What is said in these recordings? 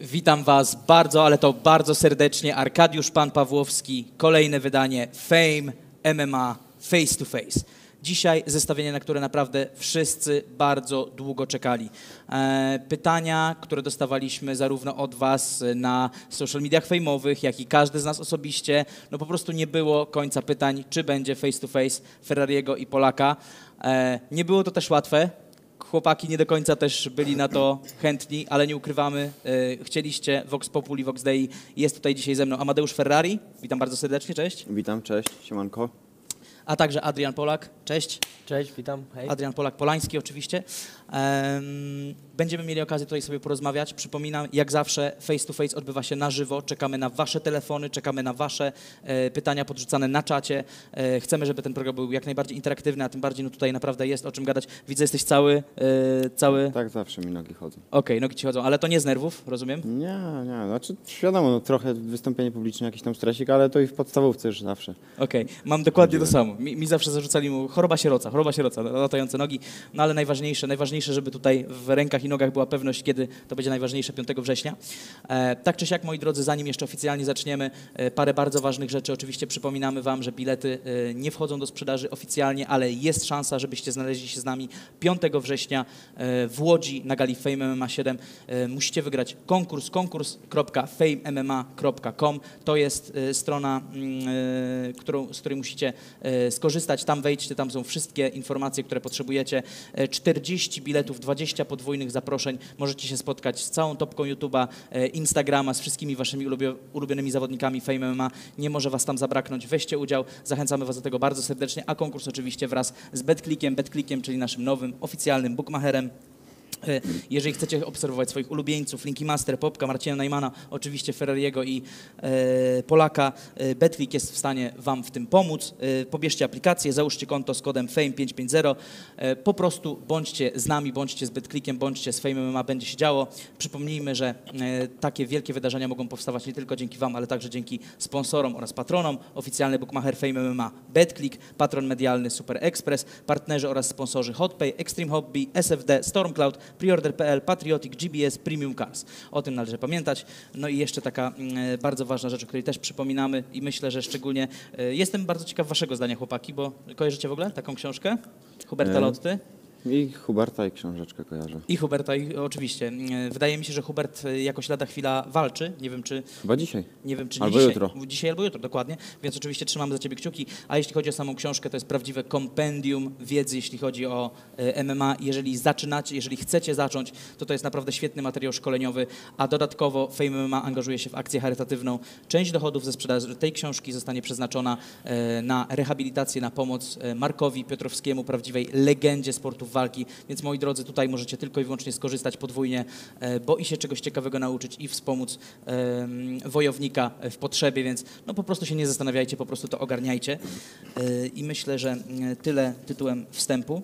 Witam Was bardzo, ale to bardzo serdecznie. Arkadiusz Pan Pawłowski, kolejne wydanie Fame MMA Face to Face. Dzisiaj zestawienie, na które naprawdę wszyscy bardzo długo czekali. Pytania, które dostawaliśmy zarówno od Was na social mediach fejmowych, jak i każdy z nas osobiście. No po prostu nie było końca pytań, czy będzie face to face Ferrariego i Polaka. Nie było to też łatwe. Chłopaki nie do końca też byli na to chętni, ale nie ukrywamy, chcieliście, Vox Populi, Vox Dei. Jest tutaj dzisiaj ze mną Amadeusz Ferrari. Witam bardzo serdecznie, cześć. Witam, cześć, siemanko. A także Adrian Polak, cześć. Cześć, witam, hej. Adrian Polak-Polański oczywiście. Będziemy mieli okazję tutaj sobie porozmawiać. Przypominam, jak zawsze face to face odbywa się na żywo. Czekamy na Wasze telefony, czekamy na Wasze pytania podrzucane na czacie. Chcemy, żeby ten program był jak najbardziej interaktywny, a tym bardziej no tutaj naprawdę jest o czym gadać. Widzę, jesteś cały... Tak, zawsze mi nogi chodzą. Okej, nogi Ci chodzą, ale to nie z nerwów, rozumiem? Nie, znaczy wiadomo, no, trochę wystąpienie publiczne, jakiś tam stresik, ale to i w podstawówce już zawsze. Okej, mam dokładnie to samo. Mi zawsze zarzucali mu choroba sieroca, latające nogi, no ale najważniejsze, żeby tutaj w rękach i nogach była pewność, kiedy to będzie najważniejsze 5 września. Tak czy siak, moi drodzy, zanim jeszcze oficjalnie zaczniemy, parę bardzo ważnych rzeczy. Oczywiście przypominamy Wam, że bilety nie wchodzą do sprzedaży oficjalnie, ale jest szansa, żebyście znaleźli się z nami 5 września w Łodzi na gali Fame MMA 7. Musicie wygrać konkurs.famemma.com. To jest strona, z której musicie skorzystać. Tam wejdźcie, tam są wszystkie informacje, które potrzebujecie. 40 biletów, 20 podwójnych zaproszeń. Możecie się spotkać z całą topką YouTube'a, Instagrama, z wszystkimi Waszymi ulubionymi zawodnikami Fame MMA. Nie może Was tam zabraknąć. Weźcie udział. Zachęcamy Was do tego bardzo serdecznie. A konkurs oczywiście wraz z BetClickiem, czyli naszym nowym, oficjalnym bookmacherem. Jeżeli chcecie obserwować swoich ulubieńców, Linki Master, Popka, Marcina Najmana, oczywiście Ferrariego i Polaka, BetClick jest w stanie Wam w tym pomóc. Pobierzcie aplikację, załóżcie konto z kodem FAME550. Po prostu bądźcie z nami, bądźcie z BetClickiem, bądźcie z Fame MMA, będzie się działo. Przypomnijmy, że takie wielkie wydarzenia mogą powstawać nie tylko dzięki Wam, ale także dzięki sponsorom oraz patronom. Oficjalny bookmacher Fame MMA BetClick, patron medialny Super Express, partnerzy oraz sponsorzy HotPay, Extreme Hobby, SFD, Stormcloud, Preorder.pl, Patriotic, GBS, Premium Cars. O tym należy pamiętać. No i jeszcze taka bardzo ważna rzecz, o której też przypominamy i myślę, że szczególnie jestem bardzo ciekaw Waszego zdania, chłopaki, bo kojarzycie w ogóle taką książkę? Huberta Lotty? I Huberta i książeczkę kojarzę. I Huberta, oczywiście. Wydaje mi się, że Hubert jakoś lada chwila walczy. Nie wiem, czy... Chyba dzisiaj. Nie wiem, czy nie albo dzisiaj. jutro. Dzisiaj albo jutro, dokładnie. Więc oczywiście trzymamy za Ciebie kciuki. A jeśli chodzi o samą książkę, to jest prawdziwe kompendium wiedzy, jeśli chodzi o MMA. Jeżeli zaczynacie, jeżeli chcecie zacząć, to jest naprawdę świetny materiał szkoleniowy. A dodatkowo Fame MMA angażuje się w akcję charytatywną. Część dochodów ze sprzedaży tej książki zostanie przeznaczona na rehabilitację, na pomoc Markowi Piotrowskiemu, prawdziwej legendzie sportów walki. Więc moi drodzy, tutaj możecie tylko i wyłącznie skorzystać podwójnie, bo i się czegoś ciekawego nauczyć i wspomóc wojownika w potrzebie, więc no po prostu się nie zastanawiajcie, po prostu to ogarniajcie. I myślę, że tyle tytułem wstępu.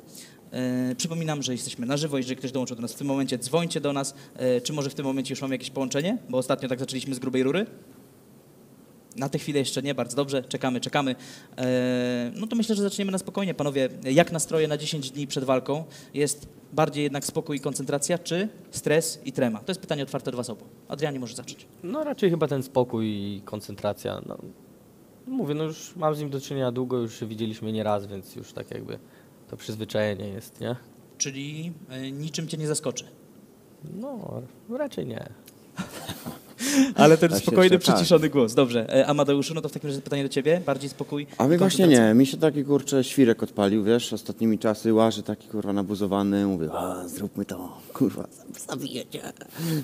Przypominam, że jesteśmy na żywo, jeżeli ktoś dołączył do nas w tym momencie, dzwońcie do nas, czy może w tym momencie już mamy jakieś połączenie, bo ostatnio tak zaczęliśmy z grubej rury. Na tę chwilę jeszcze nie, bardzo dobrze, czekamy. No to myślę, że zaczniemy na spokojnie. Panowie, jak nastroje na 10 dni przed walką? Jest bardziej jednak spokój i koncentracja, czy stres i trema? To jest pytanie otwarte od Was obu. Adrianie, może zacząć. No raczej chyba ten spokój i koncentracja. No, mówię, no już mam z nim do czynienia długo, już się widzieliśmy nie raz, więc już tak jakby to przyzwyczajenie jest, nie? Czyli niczym Cię nie zaskoczy? No, raczej nie. Ale ten Tak się spokojny, jeszcze przyciszony głos. Dobrze. Amadeuszu, no to w takim razie pytanie do Ciebie. Bardziej spokój. A mnie właśnie koncentracja. nie, mi się taki kurczę świrek odpalił, wiesz, ostatnimi czasy łaży taki kurwa nabuzowany, mówię, zróbmy to, kurwa, zabijecie.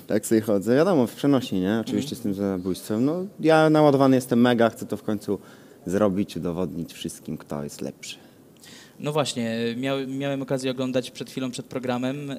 Tak sobie chodzę, wiadomo, w przenosi, nie, oczywiście z tym zabójstwem, no ja naładowany jestem mega, chcę to w końcu zrobić, udowodnić wszystkim, kto jest lepszy. No właśnie, miałem okazję oglądać przed chwilą, przed programem,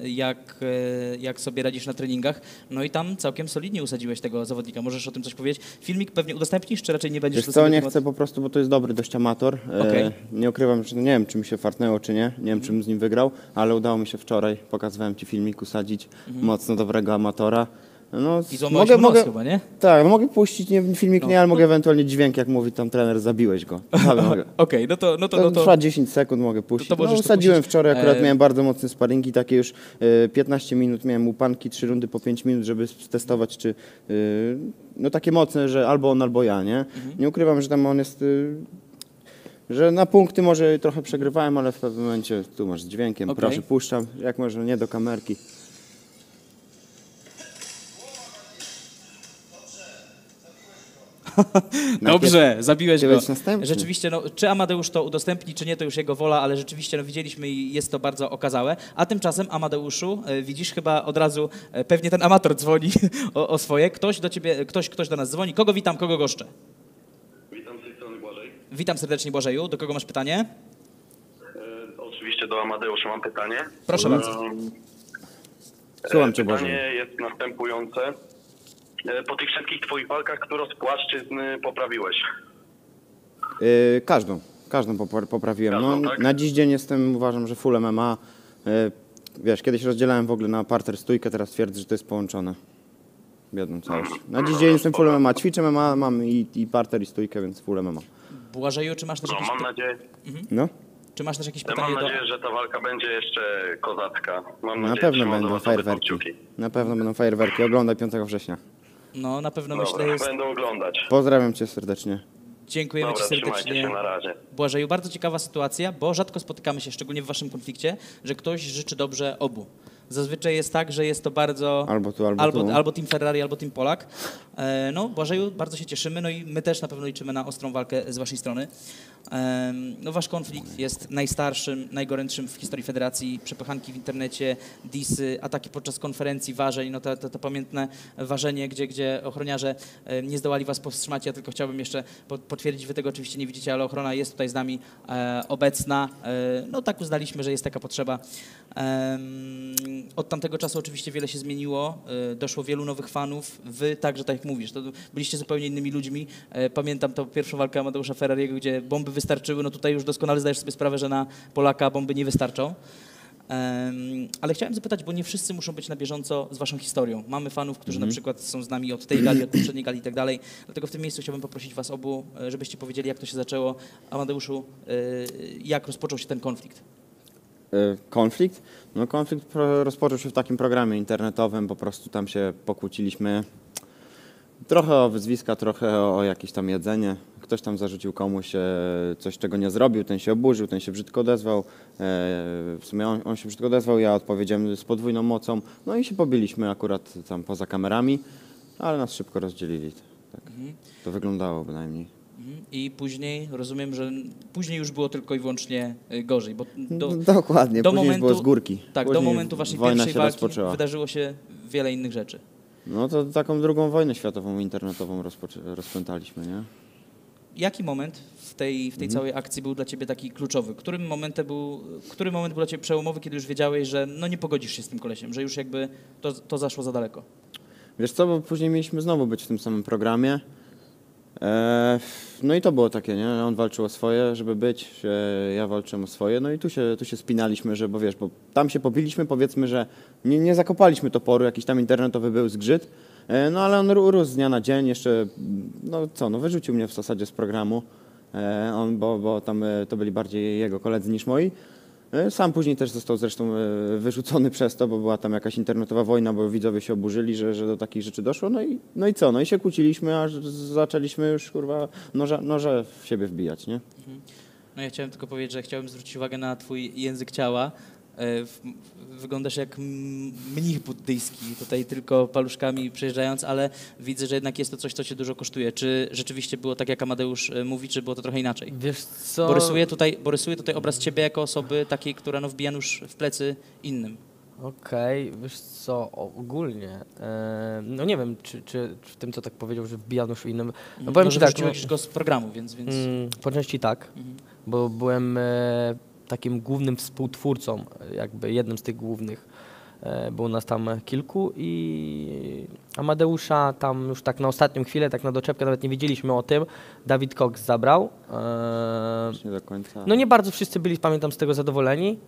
jak sobie radzisz na treningach, no i tam całkiem solidnie usadziłeś tego zawodnika. Możesz o tym coś powiedzieć? Filmik pewnie udostępnisz, czy raczej nie będziesz... Wiesz co, nie chcę po prostu, bo to jest dobry dość amator. Okej. Nie ukrywam, że nie wiem, czy mi się fartnęło, czy nie. Nie wiem, czym z nim wygrał, ale udało mi się wczoraj, pokazywałem Ci filmik, usadzić mocno dobrego amatora. No, I złamałeś mu nos chyba, nie? Tak, no mogę puścić, filmik No. nie, ale mogę ewentualnie dźwięk, jak mówi tam trener, zabiłeś go. Ale mogę. Okej, To trwa 10 sekund, mogę puścić. to możesz to usadziłem puścić. wczoraj, akurat miałem bardzo mocne sparingi, takie już 15 minut miałem łupanki, 3 rundy po 5 minut, żeby testować, czy no takie mocne, że albo on, albo ja, nie? Nie ukrywam, że tam on jest, że na punkty może trochę przegrywałem, ale w pewnym momencie, tu masz z dźwiękiem, Okej. proszę, puszczam, jak może nie do kamerki. Dobrze, zabiłeś Ty go. być następny. Rzeczywiście, no, czy Amadeusz to udostępni, czy nie, to już jego wola, ale rzeczywiście no, widzieliśmy i jest to bardzo okazałe. A tymczasem, Amadeuszu, widzisz, chyba od razu pewnie ten amator dzwoni o swoje. Ktoś do ciebie, ktoś do nas dzwoni. Kogo witam, kogo goszczę? Witam z tej strony Błażej. Witam serdecznie, Błażeju. Do kogo masz pytanie? Oczywiście do Amadeusza mam pytanie. Proszę bardzo. Słucham cię, Pytanie Błażej. jest następujące. Po tych wszystkich twoich walkach, którą z płaszczyzn poprawiłeś? Każdą poprawiłem. Każdą, No, tak? na dziś dzień uważam, że full MMA. Wiesz, kiedyś rozdzielałem w ogóle na parter stójkę, teraz twierdzę, że to jest połączone w jedną całość. Na dziś dzień jestem full MMA. Ćwiczę MMA, mam i parter, i stójkę, więc full MMA. Błażeju, czy masz też No, jakieś, mam nadzieję, No, czy masz też jakieś mam pytanie do... nadzieję, że ta walka będzie jeszcze kozacka. Mam na nadzieję, pewno trzymam będą za was obydwa fajerwerki. kciuki. Na pewno będą fajerwerki. Oglądaj 5 września. No, na pewno Dobra, myślę jest... będę oglądać. Pozdrawiam cię serdecznie. Dziękujemy Dobra, ci trzymajcie serdecznie. się, na razie. Błażeju, bardzo ciekawa sytuacja, bo rzadko spotykamy się, szczególnie w waszym konflikcie, że ktoś życzy dobrze obu. Zazwyczaj jest tak, że jest to bardzo... Albo tu, albo tu. Albo Team Ferrari, albo Team Polak. No, Błażeju, bardzo się cieszymy, no i my też na pewno liczymy na ostrą walkę z waszej strony. No, wasz konflikt jest najstarszym, najgorętszym w historii federacji. Przepychanki w internecie, disy, ataki podczas konferencji, ważeń, no to pamiętne ważenie, gdzie ochroniarze nie zdołali was powstrzymać. Ja tylko chciałbym jeszcze potwierdzić, wy tego oczywiście nie widzicie, ale ochrona jest tutaj z nami obecna. No tak uznaliśmy, że jest taka potrzeba. Od tamtego czasu oczywiście wiele się zmieniło, doszło wielu nowych fanów, wy także, tak jak mówisz, to byliście zupełnie innymi ludźmi. Pamiętam tą pierwszą walkę Amadeusza Ferrariego, gdzie bomby wystarczyły, no tutaj już doskonale zdajesz sobie sprawę, że na Polaka bomby nie wystarczą. Ale chciałem zapytać, bo nie wszyscy muszą być na bieżąco z waszą historią. Mamy fanów, którzy na przykład są z nami od tej gali, od poprzedniej gali i tak dalej. Dlatego w tym miejscu chciałbym poprosić was obu, żebyście powiedzieli, jak to się zaczęło. Amadeuszu, jak rozpoczął się ten konflikt? Konflikt? No konflikt rozpoczął się w takim programie internetowym, po prostu tam się pokłóciliśmy. Trochę o wyzwiska, trochę o jakieś tam jedzenie. Ktoś tam zarzucił komuś coś, czego nie zrobił, ten się oburzył, ten się brzydko odezwał. W sumie on się brzydko odezwał, ja odpowiedziałem z podwójną mocą. No i się pobiliśmy akurat tam poza kamerami, ale nas szybko rozdzielili. Tak. To wyglądało bynajmniej. I później, rozumiem, że później już było tylko i wyłącznie gorzej, bo Dokładnie, później już było z górki. Tak, do Później momentu waszej wojna pierwszej się walki rozpoczęła. wydarzyło się wiele innych rzeczy. No to taką drugą wojnę światową internetową rozpętaliśmy, nie? Jaki moment w tej całej akcji był dla ciebie taki kluczowy? Który moment był dla ciebie przełomowy, kiedy już wiedziałeś, że no nie pogodzisz się z tym kolesiem, że już jakby to zaszło za daleko? Wiesz co, bo później mieliśmy znowu być w tym samym programie. No i to było takie, nie? On walczył o swoje, żeby być, ja walczyłem o swoje, no i tu się spinaliśmy, że, bo wiesz, bo tam się pobiliśmy, powiedzmy, że nie zakopaliśmy toporu, jakiś tam internetowy był zgrzyt, no ale on rósł z dnia na dzień, jeszcze, no wyrzucił mnie w zasadzie z programu, bo tam to byli bardziej jego koledzy niż moi. Sam później też został zresztą wyrzucony przez to, bo była tam jakaś internetowa wojna, bo widzowie się oburzyli, że do takich rzeczy doszło. No i co? No i się kłóciliśmy, aż zaczęliśmy już kurwa noże w siebie wbijać, nie? No ja chciałem tylko powiedzieć, że chciałem zwrócić uwagę na twój język ciała. Wyglądasz jak mnich buddyjski, tutaj tylko paluszkami przejeżdżając, ale widzę, że jednak jest to coś, co cię dużo kosztuje. Czy rzeczywiście było tak, jak Amadeusz mówi, czy było to trochę inaczej? Wiesz co? Bo rysuję tutaj obraz ciebie jako osoby takiej, która no wbija nóż w plecy innym. Okej, wiesz co, ogólnie, no nie wiem, czy w tym, co tak powiedział, że wbija nóż innym, no powiem ci tak, wyrzuciłeś go z programu, więc... po części tak, bo byłem takim głównym współtwórcą, jakby jednym z tych głównych. Było nas tam kilku i Amadeusza tam już tak na ostatnią chwilę, tak na doczepkę, nawet nie wiedzieliśmy o tym, Dawid Cox zabrał. Nie do końca. No nie bardzo wszyscy byli, pamiętam, z tego zadowoleni.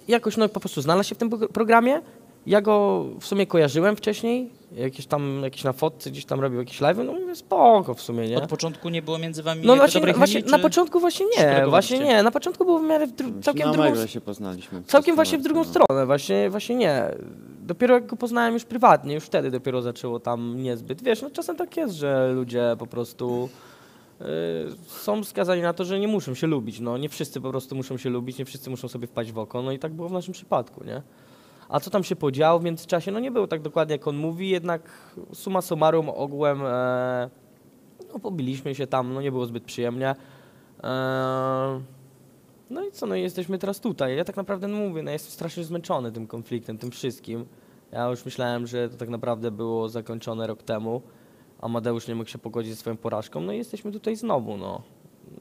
Jakoś no po prostu znalazł się w tym programie Ja go w sumie kojarzyłem wcześniej, jakieś na fotce, gdzieś tam robił jakieś live, no mówię, spoko w sumie, nie? Od początku nie było między wami No jakby dobrej właśnie, chemii, na czy początku właśnie nie, kolegowaliście? na początku było w miarę całkiem Na drugą, Megle się poznaliśmy. całkiem właśnie w Przez drugą kamerę, stronę, właśnie nie. Dopiero jak go poznałem już prywatnie, już wtedy dopiero zaczęło tam niezbyt, wiesz, no czasem tak jest, że ludzie po prostu są skazani na to, że nie muszą się lubić, no nie wszyscy po prostu muszą się lubić, nie wszyscy muszą sobie wpaść w oko, no i tak było w naszym przypadku, nie? A co tam się podziało w międzyczasie, no nie było tak dokładnie jak on mówi, jednak summa summarum ogółem no pobiliśmy się tam, no nie było zbyt przyjemnie. No i co, no i jesteśmy teraz tutaj. Ja tak naprawdę no mówię, no jestem strasznie zmęczony tym konfliktem, tym wszystkim. Ja już myślałem, że to tak naprawdę było zakończone rok temu. Amadeusz nie mógł się pogodzić ze swoją porażką, no i jesteśmy tutaj znowu, no.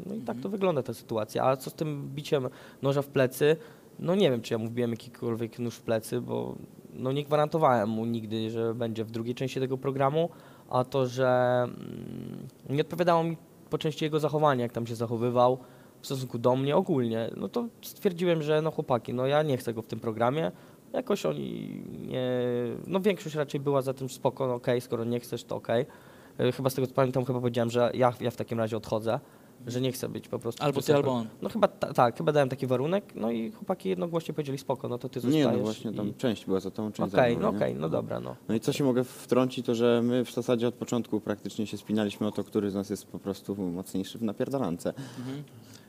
No i tak to wygląda ta sytuacja. A co z tym biciem noża w plecy? No nie wiem, czy ja mu wbiłem jakikolwiek nóż w plecy, bo no nie gwarantowałem mu nigdy, że będzie w drugiej części tego programu, a to, że nie odpowiadało mi po części jego zachowanie, jak tam się zachowywał w stosunku do mnie ogólnie, no to stwierdziłem, że no chłopaki, no ja nie chcę go w tym programie. Jakoś oni nie, no większość raczej była za tym spoko, no okej, skoro nie chcesz, to okej. Chyba z tego co pamiętam, chyba powiedziałem, że ja w takim razie odchodzę, że nie chcę być po prostu. Albo ty, albo on. No chyba tak, chyba dałem taki warunek, no i chłopaki jednogłośnie powiedzieli spoko, no to ty zostajesz. Nie, no właśnie tam część była za tą, część Okej, za no mną, okej, nie? no dobra, no. No i co się mogę wtrącić, to że my w zasadzie od początku praktycznie się spinaliśmy o to, który z nas jest po prostu mocniejszy w napierdalance.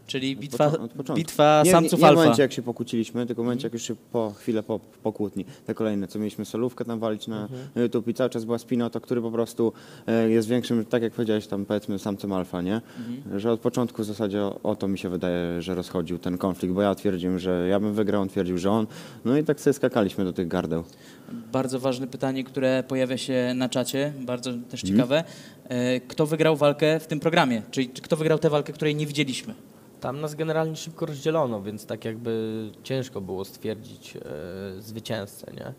Czyli Od bitwa, początku. bitwa samców nie w alfa. momencie jak się pokłóciliśmy, tylko w momencie jak już się chwilę po kłótni, te kolejne, co mieliśmy solówkę tam walić na YouTube i cały czas była spina o to, który po prostu jest większym, tak jak powiedziałeś tam powiedzmy samcem alfa, nie? Że od początku w zasadzie o to mi się wydaje, że rozchodził ten konflikt, bo ja twierdziłem, że ja bym wygrał, on twierdził, że on, no i tak sobie skakaliśmy do tych gardeł. Bardzo ważne pytanie, które pojawia się na czacie, bardzo też ciekawe. Kto wygrał walkę w tym programie? Czyli kto wygrał tę walkę, której nie widzieliśmy? Tam nas generalnie szybko rozdzielono, więc tak jakby ciężko było stwierdzić zwycięzcę, nie?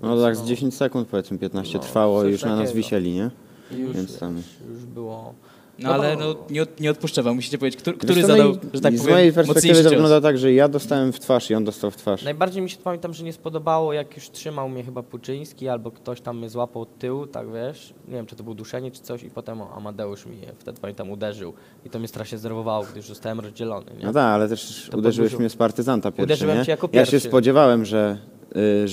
No tak z 10 sekund powiedzmy 15 No, trwało i coś już na nas takiego. wisieli, nie? Już, Więc tam... już było... No ale no, nie odpuszczę wam, musicie powiedzieć, który Wiesz co, zadał, no i że tak z powiem, mojej perspektywy mocniejszy to cios. wygląda tak, że ja dostałem w twarz i on dostał w twarz. Najbardziej mi się pamiętam, że nie spodobało, jak już trzymał mnie chyba Puczyński albo ktoś tam mnie złapał od tyłu, tak wiesz, nie wiem, czy to było duszenie czy coś i potem Amadeusz mi wtedy pamiętam uderzył i to mnie strasznie zdenerwowało, gdy już zostałem rozdzielony, nie? No tak, ale też To uderzyłeś podburzył- mnie z partyzanta pierwszy, Uderzyłem nie? cię jako Ja się pierwszy. spodziewałem, że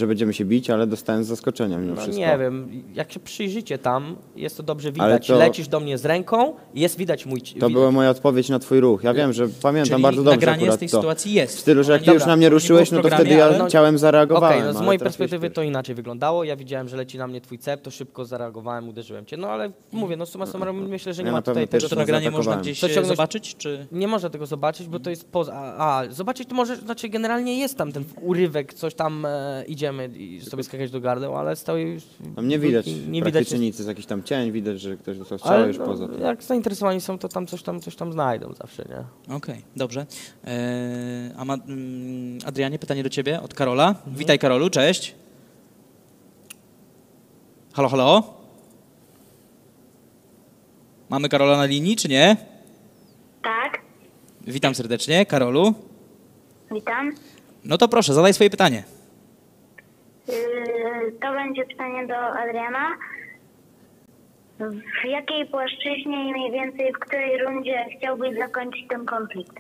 będziemy się bić, ale dostałem z zaskoczenia mimo No wszystko. nie wiem, jak się przyjrzycie tam, jest to dobrze Ale widać. to- Lecisz do mnie z ręką, jest widać mój... To była moja odpowiedź na twój ruch. Ja wiem, że pamiętam Czyli bardzo dobrze nagranie akurat z tej to. sytuacji jest. W stylu, że jak ty Dobra, już na mnie to nie ruszyłeś, było no w to programie, wtedy ja ale- ciałem zareagowałem. Okej, no z ale mojej trafiłeś perspektywy pierwszy. to inaczej wyglądało. Ja widziałem, że leci na mnie twój cep, to szybko zareagowałem, uderzyłem cię. No ale mówię, no summa summarum myślę, że nie Ja ma na pewno tutaj pierwszy To tego... raz nagranie można zaatakowałem. gdzieś Co ciągnąć- zobaczyć, czy... Nie można tego zobaczyć, bo to jest poza... zobaczyć to może, znaczy generalnie jest tam ten urywek, coś tam idziemy i sobie skakać do gardeł, ale z całej... Tam nie widać nie widać praktycznie nic, jest jakiś tam cień, widać, że ktoś dostał strzał ale już no, poza tym. jak zainteresowani są, to tam coś tam znajdą zawsze, nie? Okej, dobrze. Adrianie, pytanie do ciebie od Karola. Witaj Karolu, cześć. Halo, halo? Mamy Karola na linii, czy nie? Tak, Witam serdecznie, Karolu. witam. No to proszę, zadaj swoje pytanie. To będzie pytanie do Adriana. W jakiej płaszczyźnie i mniej więcej w której rundzie chciałbyś zakończyć ten konflikt?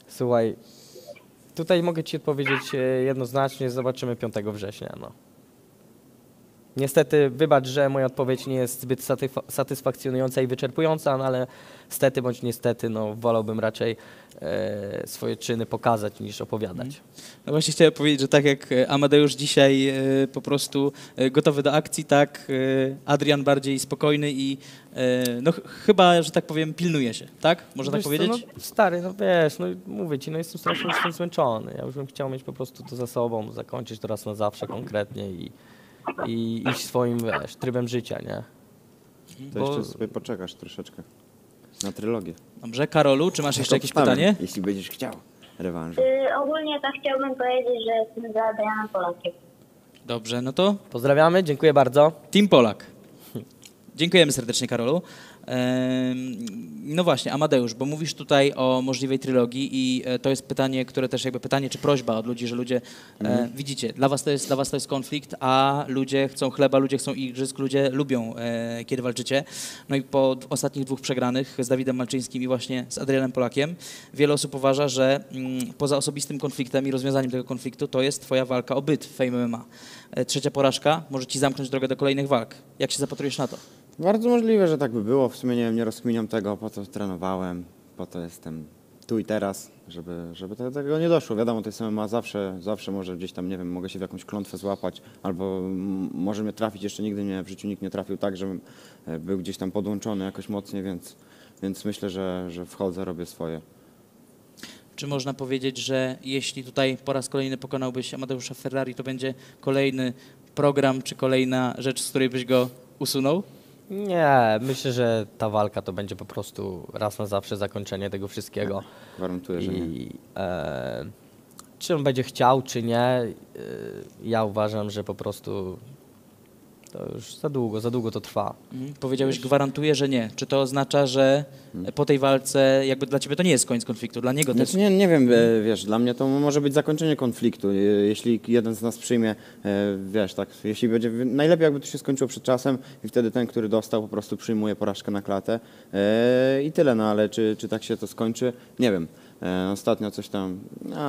Słuchaj, tutaj mogę ci odpowiedzieć jednoznacznie, zobaczymy 5 września, no. Niestety, wybacz, że moja odpowiedź nie jest zbyt satysfakcjonująca i wyczerpująca, no ale stety bądź niestety, no wolałbym raczej swoje czyny pokazać niż opowiadać. No właśnie chciałem powiedzieć, że tak jak Amadeusz dzisiaj po prostu gotowy do akcji, tak Adrian bardziej spokojny i no chyba, że tak powiem, pilnuje się, tak? Można tak Wiesz co, powiedzieć? No, stary, no wiesz, no mówię ci, no jestem strasznie już tym zmęczony. Ja już bym chciał mieć po prostu to za sobą, zakończyć to raz na zawsze konkretnie i iść swoim, wiesz, trybem życia, nie? To bo- jeszcze sobie poczekasz troszeczkę na trylogię. Dobrze, Karolu, czy masz jeszcze jakieś Wstałem, pytanie? Jeśli będziesz chciał rewanżu. Ogólnie to chciałbym powiedzieć, że jestem za Adrianem Polakiem. Dobrze, no to Pozdrawiamy, dziękuję bardzo. Team Polak. Dziękujemy serdecznie, Karolu. No właśnie, Amadeusz, bo mówisz tutaj o możliwej trylogii i to jest pytanie, które też jakby pytanie czy prośba od ludzi, że ludzie, widzicie, dla was to jest konflikt, a ludzie chcą chleba, ludzie chcą igrzysk, ludzie lubią, kiedy walczycie. No i po ostatnich 2 przegranych z Dawidem Malczyńskim i właśnie z Adrianem Polakiem, wiele osób uważa, że poza osobistym konfliktem i rozwiązaniem tego konfliktu to jest twoja walka o byt w Fame MMA. 3. porażka może ci zamknąć drogę do kolejnych walk. Jak się zapatrujesz na to? Bardzo możliwe, że tak by było. W sumie nie rozkminiam tego, po co trenowałem, po to jestem tu i teraz, żeby tego nie doszło. Wiadomo, to jest MMA zawsze może gdzieś tam, nie wiem, mogę się w jakąś klątwę złapać, albo może mnie trafić. Jeszcze nigdy mnie w życiu nikt nie trafił tak, żebym był gdzieś tam podłączony jakoś mocniej, więc myślę, że wchodzę, robię swoje. Czy można powiedzieć, że jeśli tutaj po raz kolejny pokonałbyś Amadeusza Ferrari, to będzie kolejny program, czy kolejna rzecz, z której byś go usunął? Nie, myślę, że ta walka to będzie po prostu raz na zawsze zakończenie tego wszystkiego. Gwarantuję, że nie. I czy on będzie chciał, czy nie, ja uważam, że po prostu to już za długo to trwa. Powiedziałeś, gwarantuję, że nie. Czy to oznacza, że po tej walce jakby dla ciebie to nie jest koniec konfliktu, dla niego też? Znaczy nie wiem, wiesz, dla mnie to może być zakończenie konfliktu. Jeśli jeden z nas przyjmie, wiesz, tak, jeśli będzie, najlepiej jakby to się skończyło przed czasem i wtedy ten, który dostał, po prostu przyjmuje porażkę na klatę i tyle, no ale czy tak się to skończy, nie wiem. Ostatnio coś tam,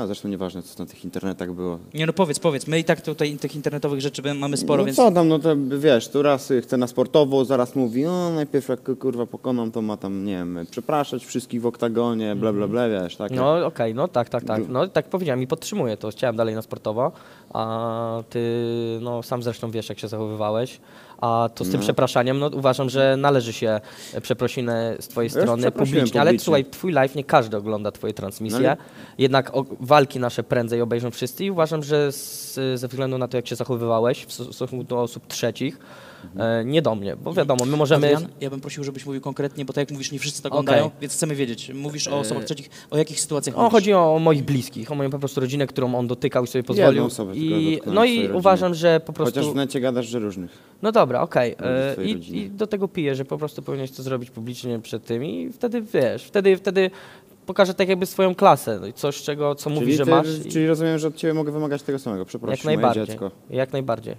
zresztą nieważne, co na tych internetach było. Nie no powiedz, my i tak tutaj tych internetowych rzeczy mamy sporo, No więc... co tam, no to wiesz, tu raz chce na sportowo, zaraz mówi, najpierw jak kurwa pokonam, to ma tam, nie wiem, przepraszać wszystkich w oktagonie, bla bla bla, wiesz, tak. No okej, no tak. No tak powiedziałem i podtrzymuję to. Chciałem dalej na sportowo, a ty no sam zresztą wiesz, jak się zachowywałeś. A to z tym przepraszaniem, no uważam, że należy się przeprosiny z twojej strony przeprosiłem publicznie, ale publicznie. słuchaj, twój live, nie każdy ogląda twoje transmisje, jednak walki nasze prędzej obejrzą wszyscy i uważam, że ze względu na to, jak się zachowywałeś w stosunku do osób trzecich, nie do mnie, bo wiadomo, my możemy... Adrian, ja bym prosił, żebyś mówił konkretnie, bo tak jak mówisz, nie wszyscy to oglądają, więc chcemy wiedzieć. Mówisz o osobach trzecich, o jakich sytuacjach mówisz? Chodzi o moich bliskich, o moją po prostu rodzinę, którą on dotykał i sobie pozwolił. Jedną osobę tylko dotknąłem No swojej i rodziny. uważam, że po prostu... Chociaż w necie gadasz, że różnych. No dobra, okej. twojej rodziny. I do tego piję, że po prostu powinieneś to zrobić publicznie przed tym i wtedy wiesz, wtedy pokażę tak jakby swoją klasę, no i coś, co mówisz, że masz. Czyli rozumiem, że od ciebie mogę wymagać tego samego. Przepraszam, Jak moje najbardziej. dziecko. Jak najbardziej.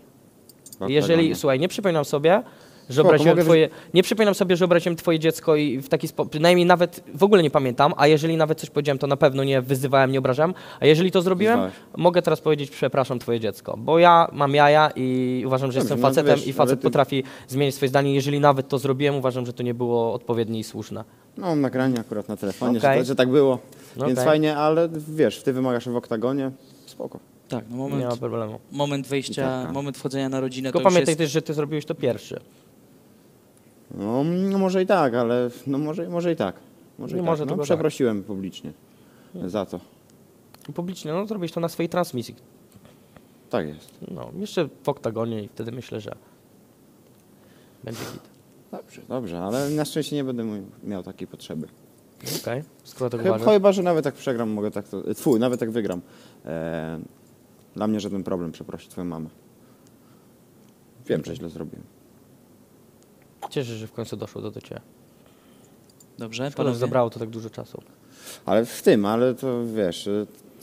w Jeżeli, oktagonie. słuchaj, nie przypominam sobie, że Spoko, obraziłem mogę twoje, nie przypominam sobie, że obraziłem twoje dziecko i w taki sposób, przynajmniej nawet w ogóle nie pamiętam, a jeżeli nawet coś powiedziałem, to na pewno nie wyzywałem, nie obrażałem, a jeżeli to zrobiłem, Wyzwałeś. mogę teraz powiedzieć przepraszam twoje dziecko, bo ja mam jaja i uważam, że Dobrze, jestem no facetem wiesz, i facet ale ty- potrafi zmienić swoje zdanie, jeżeli nawet to zrobiłem, uważam, że to nie było odpowiednie i słuszne. No, mam nagranie akurat na telefonie, Okej. że tak było. No Więc okej. fajnie, ale wiesz, ty wymagasz w oktagonie, spoko. Tak, no Nie ma problemu. moment wejścia, Gitarka. moment wchodzenia na rodzinę, Tylko to już pamiętaj jest... też, że ty zrobiłeś to pierwszy. No może i tak, ale no może i tak. Może Nie i może, tak. No, tylko przeprosiłem publicznie za to. Publicznie, no zrobiłeś to na swojej transmisji. Tak jest. No, jeszcze w oktagonie i wtedy myślę, że będzie hit. Dobrze, ale na szczęście nie będę miał takiej potrzeby. Okej, skoro tak uważasz. Chyba, że nawet jak przegram, mogę tak to... nawet jak wygram. Dla mnie żaden problem przeprosić twoją mamę. Wiem, że źle zrobiłem. Cieszę się, że w końcu doszło do ciebie. Dobrze, Szkoda, że panowie. zabrało to tak dużo czasu. Ale to wiesz,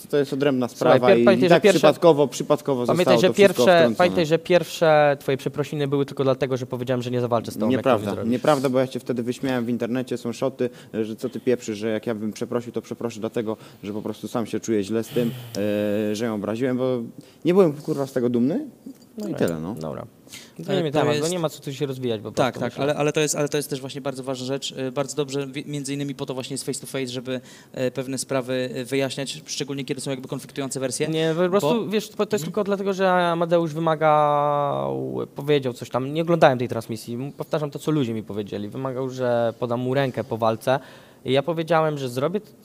to jest odrębna Słuchaj, sprawa i pamiętaj, tak że pierwsze- przypadkowo Pamiętaj, zostało że to wszystko wtrącone. pamiętaj, że pierwsze twoje przeprosiny były tylko dlatego, że powiedziałem, że nie zawalczę z tobą. jak to Nieprawda, zrobisz. nieprawda, bo ja cię wtedy wyśmiałem w internecie, są szoty, że co ty pieprzysz, że jak ja bym przeprosił, to przeproszę dlatego, że po prostu sam się czuję źle z tym, że ją obraziłem, bo nie byłem kurwa z tego dumny. No i tyle, no. Dobra. Ale Zmienimy to temat, jest- bo nie ma co tu się rozwijać. Po Tak, prostu, tak, myślę. ale to jest też właśnie bardzo ważna rzecz. Bardzo dobrze, między innymi po to właśnie jest face to face, żeby pewne sprawy wyjaśniać, szczególnie kiedy są jakby konfliktujące wersje. Nie, po prostu, wiesz, to jest tylko dlatego, że Amadeusz powiedział coś tam, nie oglądałem tej transmisji, powtarzam to, co ludzie mi powiedzieli, wymagał, że podam mu rękę po walce i ja powiedziałem, że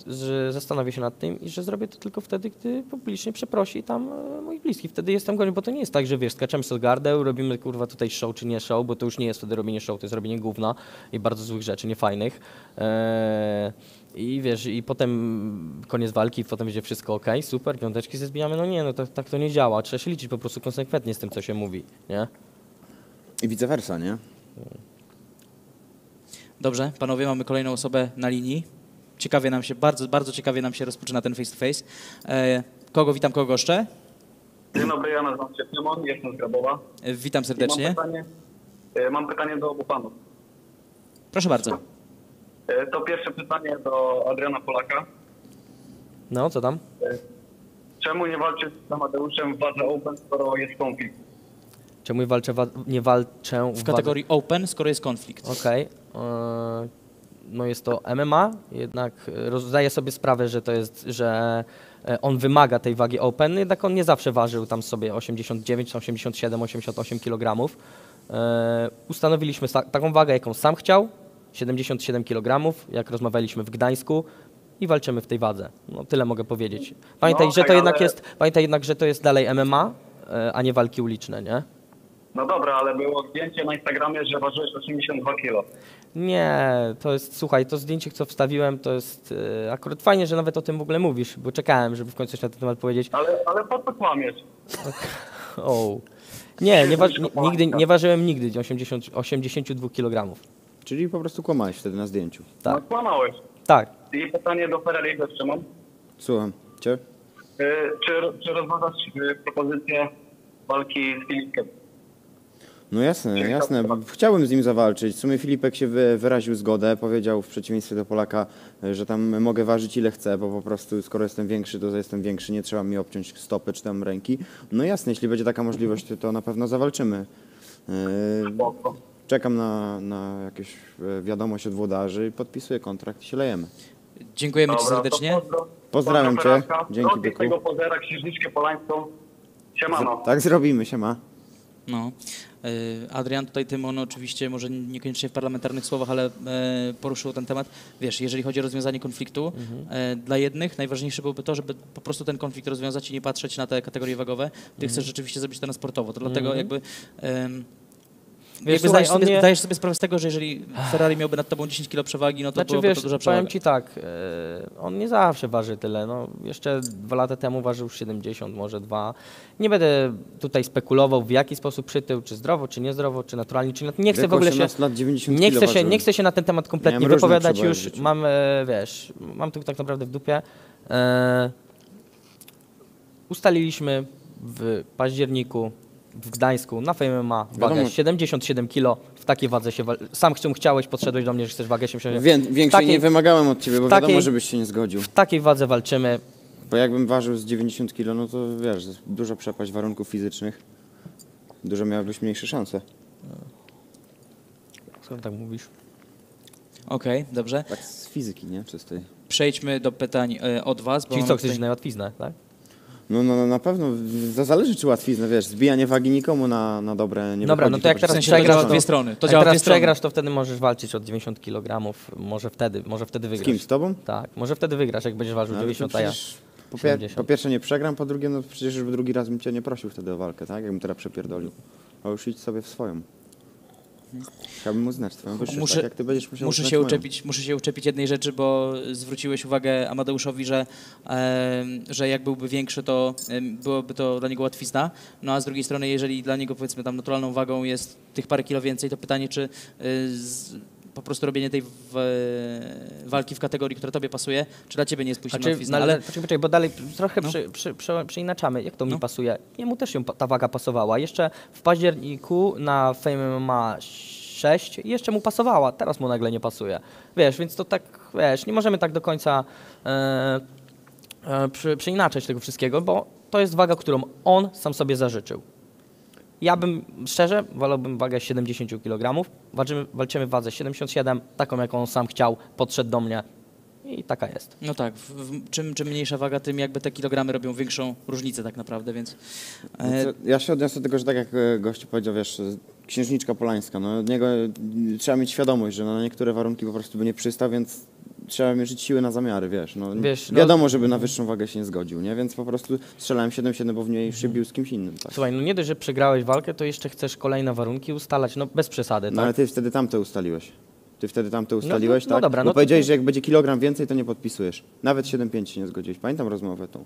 że zastanowię się nad tym i że zrobię to tylko wtedy, gdy publicznie przeprosi tam moich bliskich, wtedy jestem godzien, bo to nie jest tak, że wiesz, skaczemy z gardeł, robimy kurwa tutaj show czy nie show, bo to już nie jest wtedy robienie show, to jest robienie gówna i bardzo złych rzeczy, niefajnych. I wiesz, i potem koniec walki, potem będzie wszystko ok, super, piąteczki ze zbijamy, no nie, no tak to nie działa, trzeba się liczyć po prostu konsekwentnie z tym, co się mówi, nie? I vice versa, nie? Dobrze, panowie, mamy kolejną osobę na linii. Ciekawie nam się, bardzo ciekawie nam się rozpoczyna ten face to face. Kogo witam, kogo goszczę? Dzień dobry, ja nazywam się Szymon, jestem z Grabowa. Witam serdecznie. Mam pytanie do obu panów. Proszę bardzo. To pierwsze pytanie do Adriana Polaka. No, co tam? Czemu nie walczysz z Amadeuszem w wadze Open, skoro jest konflikt? Czemu nie walczę W kategorii open, skoro jest konflikt. Okej. No jest to MMA, jednak zdaję sobie sprawę, że to jest, że on wymaga tej wagi open, jednak on nie zawsze ważył tam sobie 89, 87, 88 kg. Ustanowiliśmy taką wagę, jaką sam chciał, 77 kg, jak rozmawialiśmy w Gdańsku i walczymy w tej wadze. No tyle mogę powiedzieć. Pamiętaj, No, że to ale- jednak jest, pamiętaj jednak, że to jest dalej MMA, a nie walki uliczne, nie? No dobra, ale było zdjęcie na Instagramie, że ważyłeś 82 kg. Nie, to jest, słuchaj, to zdjęcie, co wstawiłem, to jest akurat fajnie, że nawet o tym w ogóle mówisz, bo czekałem, żeby w końcu coś na ten temat powiedzieć. Ale po co kłamiesz? O. Nie, nigdy, nie ważyłem nigdy 82 kg. Czyli po prostu kłamałeś wtedy na zdjęciu. Tak. No kłamałeś. Tak. I pytanie do Ferrariego jeszcze mam. Słucham cię. Czy rozważasz propozycję walki z Filipkiem? No jasne. Chciałbym z nim zawalczyć. W sumie Filipek się wyraził zgodę, powiedział w przeciwieństwie do Polaka, że tam mogę ważyć ile chcę, bo po prostu skoro jestem większy, to jestem większy, nie trzeba mi obciąć stopy czy tam ręki. No jasne, jeśli będzie taka możliwość, to na pewno zawalczymy. Spoko. Czekam na jakieś wiadomość od włodarzy, podpisuję kontrakt i się lejemy. Dziękujemy Ci Dobra, serdecznie. to Pozdrawiam cię. Ferrarka. Dzięki, Rodzi byku. tego pozera, księżniczkę polańską. Siemano. Tak zrobimy, siema. No. Adrian, tutaj Tymon oczywiście może niekoniecznie w parlamentarnych słowach, ale poruszył ten temat. Wiesz, jeżeli chodzi o rozwiązanie konfliktu, dla jednych najważniejsze byłoby to, żeby po prostu ten konflikt rozwiązać i nie patrzeć na te kategorie wagowe. Ty chcesz rzeczywiście zrobić to na sportowo. To dlatego jakby... słuchaj, zdajesz sobie sprawę z tego, że jeżeli Ferrari miałby nad tobą 10 kg przewagi, no to Znaczy, byłoby wiesz, to duża powiem przewaga. ci tak, on nie zawsze waży tyle, no jeszcze 2 lata temu ważył 70, może 2. Nie będę tutaj spekulował, w jaki sposób przytył, czy zdrowo, czy niezdrowo, czy naturalnie, czy nie chcę w ogóle się... lat 90 Nie chcę się na ten temat kompletnie Miałem różne wypowiadać przeboje w już, życiu. mam to tak naprawdę w dupie. Ustaliliśmy w październiku w Gdańsku na Fame MMA wagę Wiadomo. 77 kg, w takiej wadze się sam chciałeś, podszedłeś do mnie, że chcesz wagę 77 Większej takiej- nie wymagałem od ciebie, bo takiej- wiadomo, żebyś się nie zgodził. w takiej wadze walczymy. Bo jakbym ważył z 90 kg, no to wiesz, dużo przepaść warunków fizycznych. Dużo miałbyś mniejsze szanse. Skoro tak mówisz? Okej, dobrze. Tak z fizyki, nie? Czystej. Przejdźmy do pytań od was. Bo Czyli mamy co, tutaj- chcesz na łatwiznę, tak? No na pewno, zależy czy łatwiznę, wiesz, zbijanie wagi nikomu na dobre nie Dobra, wychodzi, no to jak po teraz W prostu. sensie to działa przegrasz, w dwie strony. To Jak działa w teraz dwie strony. przegrasz, to wtedy możesz walczyć od 90 kg, może wtedy Z wygrasz. kim, z tobą? Tak, może wtedy wygrasz, jak będziesz ważył No, ale to 90, a ja przecież po 70. pierwsze nie przegram, po drugie, no przecież już drugi raz bym cię nie prosił wtedy o walkę, tak? Jakbym teraz przepierdolił. A już idź sobie w swoją. Chciałbym uznać twoją wyższość, tak jak ty będziesz musiał muszę uznać moją. muszę się uczepić jednej rzeczy, bo zwróciłeś uwagę Amadeuszowi, że jak byłby większy, to byłoby to dla niego łatwizna. No a z drugiej strony, jeżeli dla niego powiedzmy tam naturalną wagą jest tych parę kilo więcej, to pytanie, czy po prostu robienie tej walki w kategorii, która tobie pasuje, czy dla ciebie nie jest pójściem na łatwiznę. Ale Poczekaj, bo dalej trochę No. przeinaczamy. Jak to mi No. pasuje? Jemu też ta waga pasowała. Jeszcze w październiku na Fame MMA 6 jeszcze mu pasowała, teraz mu nagle nie pasuje. Wiesz, więc to tak, wiesz, nie możemy tak do końca przeinaczać tego wszystkiego, bo to jest waga, którą on sam sobie zażyczył. Ja bym, szczerze, wolałbym wagę 70 kg. Walczymy w wadze 77, taką jaką on sam chciał, podszedł do mnie i taka jest. no tak, czym mniejsza waga, tym jakby te kilogramy robią większą różnicę tak naprawdę, więc... Ja się odniosę do tego, że tak jak gościu powiedział, wiesz, księżniczka polańska, no od niego trzeba mieć świadomość, że na niektóre warunki po prostu by nie przystał, więc trzeba mierzyć siły na zamiary, wiesz. No, Wiesz, no- wiadomo, żeby na wyższą wagę się nie zgodził, nie? Więc po prostu strzelałem 7-7, bo w niej się bił z kimś innym, tak. Słuchaj, no nie dość, że przegrałeś walkę, to jeszcze chcesz kolejne warunki ustalać, no bez przesady, No tak? ale ty wtedy tamte ustaliłeś. Ty wtedy tam to ustaliłeś, no tak? dobra, Bo no to- powiedziałeś, że jak będzie kilogram więcej, to nie podpisujesz. Nawet 7,5 się nie zgodziłeś. Pamiętam rozmowę tą.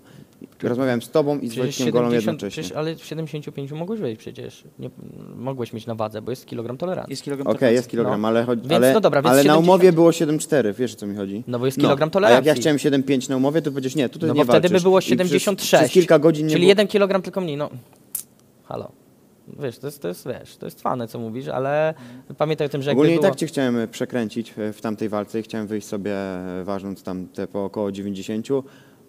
Rozmawiałem z tobą i z Wojtkiem Golą jednocześnie. ale w 75 mogłeś wejść przecież. Nie, mogłeś mieć na wadze, bo jest kilogram tolerancji. Jest kilogram Okej, tolerancji. jest kilogram, No. ale, Więc, ale, no dobra, więc ale na 70. umowie było 7,4, wiesz o co mi chodzi? No bo jest kilogram A tolerancji. jak ja chciałem 7,5 na umowie, to powiedziesz nie, tutaj No nie bo wtedy by walczysz. było I przez- 76. Przez kilka godzin nie Czyli było... 1 kilogram tylko mniej, no. Halo. Wiesz, to jest fane, co mówisz, ale pamiętaj o tym, że jakby Ogólnie i było... tak cię chciałem przekręcić w tamtej walce i chciałem wyjść sobie ważąc tam te po około 90,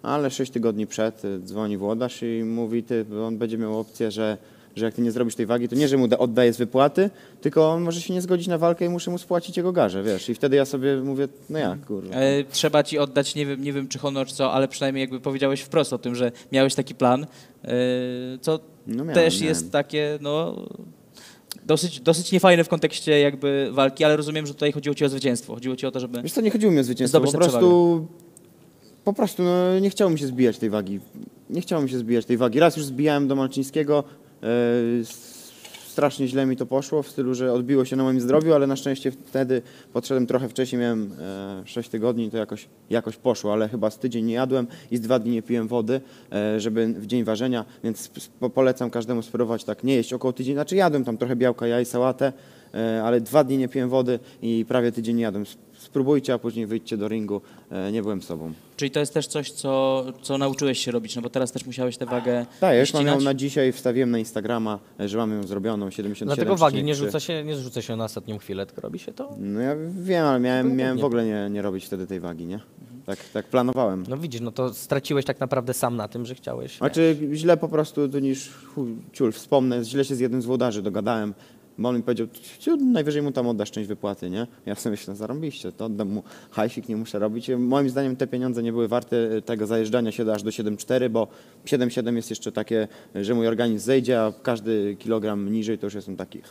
ale 6 tygodni przed dzwoni włodarz i mówi, bo on będzie miał opcję, że jak ty nie zrobisz tej wagi, to nie, że mu oddaję z wypłaty, tylko on może się nie zgodzić na walkę i muszę mu spłacić jego garzę, wiesz. I wtedy ja sobie mówię, no jak, kurwa. Trzeba ci oddać, nie wiem czy honor, czy co, ale przynajmniej jakby powiedziałeś wprost o tym, że miałeś taki plan, co No miałem, też miałem. jest takie, no, dosyć niefajne w kontekście jakby walki, ale rozumiem, że tutaj chodziło ci o zwycięstwo. Chodziło ci o to, żeby... Wiesz co, nie chodziło mi o zwycięstwo, Zdobyć po prostu no, nie chciało mi się zbijać tej wagi. Nie chciało mi się zbijać tej wagi. Raz już zbijałem do Malczyńskiego, strasznie źle mi to poszło, w stylu, że odbiło się na moim zdrowiu, ale na szczęście wtedy podszedłem trochę wcześniej, miałem 6 tygodni, to jakoś poszło, ale chyba z tydzień nie jadłem i z 2 dni nie piłem wody, żeby w dzień ważenia, więc polecam każdemu spróbować tak, nie jeść około tydzień, znaczy jadłem tam trochę białka, jaj, sałatę, ale 2 dni nie piłem wody i prawie tydzień nie jadłem. Spróbujcie, a później wyjdźcie do ringu, nie byłem sobą. Czyli to jest też coś, co nauczyłeś się robić, no bo teraz też musiałeś tę wagę Tak, już mam ją ścigać. na dzisiaj, wstawiłem na Instagrama, że mam ją zrobioną, 77,3. Dlatego wagi nie rzuca się na ostatnią chwilę, tylko robi się to... No ja wiem, ale miałem pewnie. w ogóle nie robić wtedy tej wagi, nie? Tak planowałem. No widzisz, no to straciłeś tak naprawdę sam na tym, że chciałeś... Znaczy źle po prostu, to niż ciul, wspomnę, źle się z jednym z włodarzy dogadałem, bo on mi powiedział, najwyżej mu tam oddasz część wypłaty, nie? Ja sobie myślę, zarąbiście, to oddam mu hajsik, nie muszę robić. Moim zdaniem te pieniądze nie były warte tego zajeżdżania się aż do 7,4, bo 7,7 jest jeszcze takie, że mój organizm zejdzie, a każdy kilogram niżej to już jestem taki...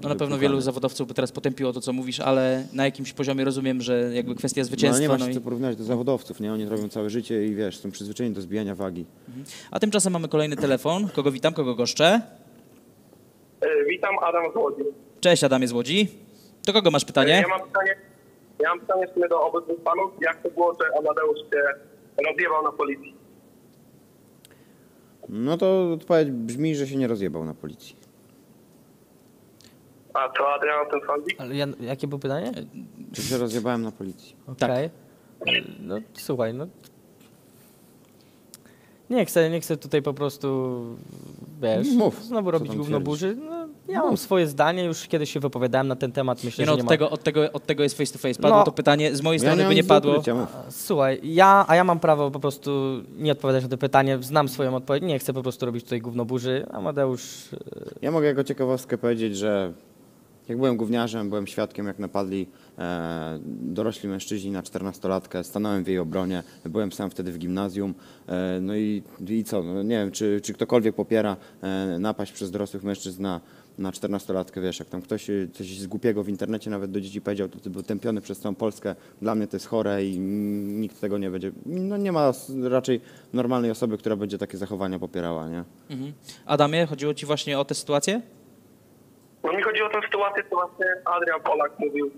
No na pewno wielu zawodowców by teraz potępiło to, co mówisz, ale na jakimś poziomie rozumiem, że jakby kwestia No zwycięstwa. nie ma no się i... co porównać do zawodowców, nie? Oni to robią całe życie i wiesz, są przyzwyczajeni do zbijania wagi. A tymczasem mamy kolejny telefon. Kogo witam, kogo goszczę? Witam, Adam z Łodzi. Cześć, Adamie z Łodzi. Do kogo masz pytanie? Ja mam pytanie w sumie do obydwu panów. Jak to było, że Amadeusz się rozjebał na policji? No to odpowiedź brzmi, że się nie rozjebał na policji. A co Adrian o tym sądzi? Ale jakie było pytanie? Czy się rozjebałem na policji? Tak. Okej. No słuchaj, no... Nie chcę tutaj po prostu, wiesz, Mów, znowu co robić tam gówno burzy. No, ja mam swoje zdanie, już kiedyś się wypowiadałem na ten temat, myślę, Nie no, że nie ma... od tego jest face to face. Padło No. to pytanie, z mojej Ja strony by mam nie nic do padło. ukrycia, mów. Słuchaj, ja mam prawo po prostu nie odpowiadać na to pytanie, znam swoją odpowiedź, nie chcę po prostu robić tutaj gówno burzy. Amadeusz, Ja mogę jako ciekawostkę powiedzieć, że jak byłem gówniarzem, byłem świadkiem, jak napadli dorośli mężczyźni na 14-latkę, stanąłem w jej obronie, byłem sam wtedy w gimnazjum, no i co, no nie wiem, czy ktokolwiek popiera napaść przez dorosłych mężczyzn na 14-latkę, wiesz, jak tam ktoś coś z głupiego w internecie nawet do dzieci powiedział, to ty był tępiony przez całą Polskę, dla mnie to jest chore i nikt tego nie będzie, no nie ma raczej normalnej osoby, która będzie takie zachowania popierała, nie? Mhm. Adamie, chodziło ci właśnie o tę sytuację? No mi chodzi o tę sytuację, co właśnie Adrian Polak mówił,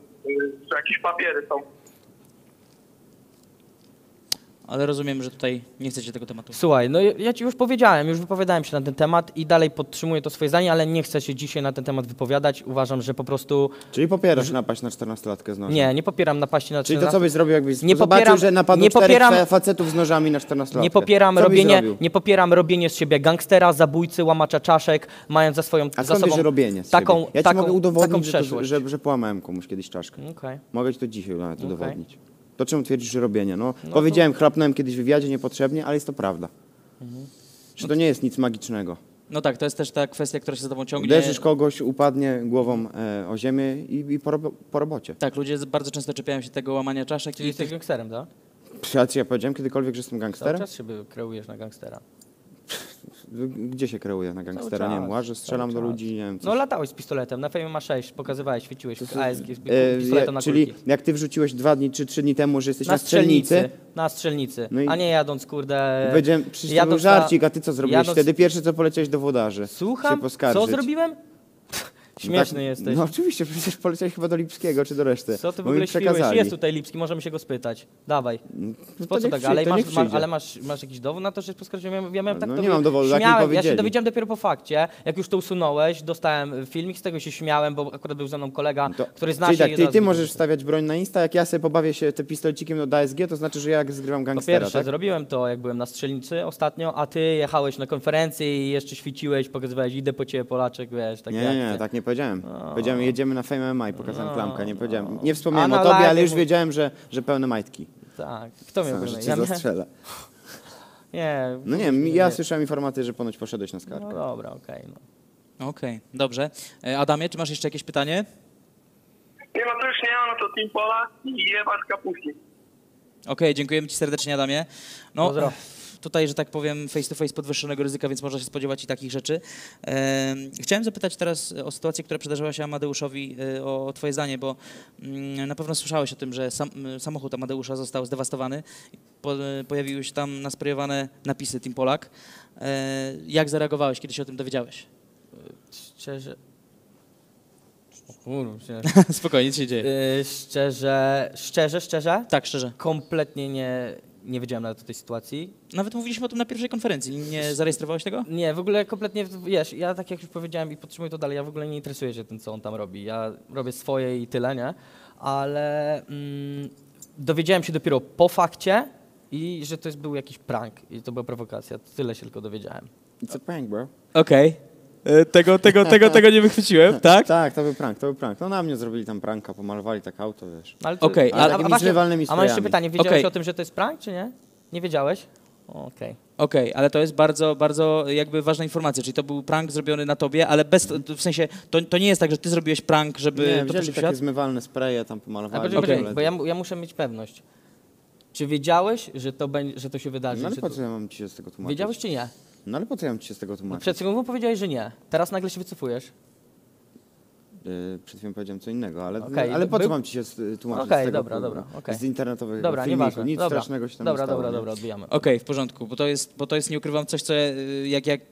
że jakieś papiery są. Ale rozumiem, że tutaj nie chcecie tego tematu. słuchaj, no ja ci już powiedziałem, już wypowiadałem się na ten temat i dalej podtrzymuję to swoje zdanie, ale nie chcę się dzisiaj na ten temat wypowiadać. Uważam, że po prostu Czyli popierasz napaść na 14-latkę z nożem? nie popieram napaści na Czyli to 13. co byś zrobił, jakbyś Nie zobaczył, popieram- że napadło nie 4 popieram- facetów z nożami na 14-latkę? Nie popieram robienie z siebie gangstera, zabójcy, łamacza czaszek, mając za A skąd sobą wiesz robienie z taką, siebie? Ja ci taką, mogę taką udowodnić, przeszłość. że połamałem komuś kiedyś czaszkę. Okej. Mogę ci to dzisiaj nawet Okej. udowodnić. To czemu twierdzisz, że robienie? No, to- powiedziałem, chrapnąłem kiedyś w wywiadzie niepotrzebnie, ale jest to prawda. Że to nie jest nic magicznego. No tak, to jest też ta kwestia, która się za tobą ciągnie. Uderzysz kogoś, upadnie głową o ziemię i po robocie. Tak, ludzie bardzo często czepiają się tego łamania czaszek Czyli i jesteś tych... gangsterem, tak? Ja powiedziałem kiedykolwiek, że jestem Cały gangsterem? czas się kreujesz na gangstera. Gdzie się kreuje na gangstera? Nie wiem, czas, łażę, strzelam cały do czas. ludzi, nie wiem. No latałeś z pistoletem, na Fame ma 6, pokazywałeś, świeciłeś w ASG z E, pistoletem na czyli kulki. jak ty wrzuciłeś 2 dni czy 3 dni temu, że jesteś na strzelnicy, Na strzelnicy, No i- a nie jadąc, kurde... powiedziałem, przecież to był jadąc żarcik, a ty co zrobiłeś jadąc- wtedy? Pierwsze co poleciałeś do włodarzy. Słucham? Się poskarżyć. Co zrobiłem? Śmieszny jesteś. No oczywiście, przecież poleciałeś chyba do Lipskiego czy do reszty. Co ty w bo mi ogóle świrujesz? przekazali. Jest tutaj Lipski, możemy się go spytać. Dawaj. No Po to co niech tak? przy- Ale, to niech przyjdzie. ale masz jakiś dowód na to, że jest poskarżony? Ja miałem tak No to nie mam dowodu, tak mi śmiałem, ja się powiedzieli. dowiedziałem dopiero po fakcie. Jak już to usunąłeś, dostałem filmik, z tego się śmiałem, bo akurat był ze mną kolega, który zna Czyli się tak, i ty od razu możesz widział. stawiać broń na Insta, jak ja sobie pobawię się tym pistolecikiem do ASG, to znaczy, że ja zgrywam Po gangstera, pierwsze, tak? zrobiłem to, jak byłem na strzelnicy ostatnio, a ty jechałeś na konferencję i jeszcze świeciłeś, pokazywałeś, idę po ciebie Polaczek, wiesz, takie Nie, akcje. tak nie powiedziałem. Powiedziałem, jedziemy na Fame MMA i pokazałem klamkę, nie powiedziałem. Nie A wspomniałem na o tobie, live ale już mów- wiedziałem, że pełne majtki. Tak, kto miał Że pełne? cię Ja miałem- zastrzelę. Nie. No nie, ja słyszałem informację, że ponoć poszedłeś na skargę. No dobra, okej. No. Okej, dobrze. Adamie, czy masz jeszcze jakieś pytanie? Nie, no to już nie, no to Team Pola i jebać kapuści. Okej, dziękujemy ci serdecznie, Adamie. No, Pozdro. tutaj, że tak powiem, face to face podwyższonego ryzyka, więc można się spodziewać i takich rzeczy. Chciałem zapytać teraz o sytuację, która przydarzyła się Amadeuszowi, o twoje zdanie, bo na pewno słyszałeś o tym, że samochód Amadeusza został zdewastowany. Pojawiły się tam nasprejowane napisy Team Polak. Jak zareagowałeś, kiedy się o tym dowiedziałeś? Szczerze... O kurczę. Spokojnie, co się dzieje? Szczerze? Tak, szczerze. Kompletnie nie wiedziałem nawet o tej sytuacji. Nawet mówiliśmy o tym na pierwszej konferencji. Nie zarejestrowałeś tego? Nie, w ogóle kompletnie, wiesz, ja tak jak już powiedziałem i podtrzymuję to dalej, ja w ogóle nie interesuję się tym, co on tam robi. Ja robię swoje i tyle, nie? Ale dowiedziałem się dopiero po fakcie i że to był jakiś prank i to była prowokacja. Tyle się tylko dowiedziałem. It's a prank, bro. Okej. Tego nie wychwyciłem, tak? Tak, to był prank. No na mnie zrobili tam pranka, pomalowali tak auto, wiesz. No, ale to, Okej, ale takimi zrywalnymi a mam jeszcze strojami. pytanie, wiedziałeś Okej. o tym, że to jest prank, czy nie? Nie wiedziałeś? Okej. Okej, ale to jest bardzo, bardzo jakby ważna informacja, czyli to był prank zrobiony na tobie, ale bez, w sensie, to nie jest tak, że ty zrobiłeś prank, żeby Nie, to wzięli poszło w takie świat? zmywalne spreje, tam A pomalowali. poczekaj, Okej. bo ja muszę mieć pewność. Czy wiedziałeś, że to się wydarzy? No ale że po to... co ja mam ci się z tego tłumaczyć? Wiedziałeś czy nie? No ale po co ja mam ci się z tego No tłumaczyć? przed chwilą powiedziałeś, że nie. Teraz nagle się wycofujesz. Przed chwilą powiedziałem co innego, ale, Okej, ale po co był- mam ci się tłumaczyć Okej, z tego dobra, okej. z internetowych Dobra, filmików? nieważne. Nic Dobra, strasznego się tam dobra, nie stało. dobra, nie? dobra, odbijamy. Okej, w porządku, bo to jest, nie ukrywam, coś, co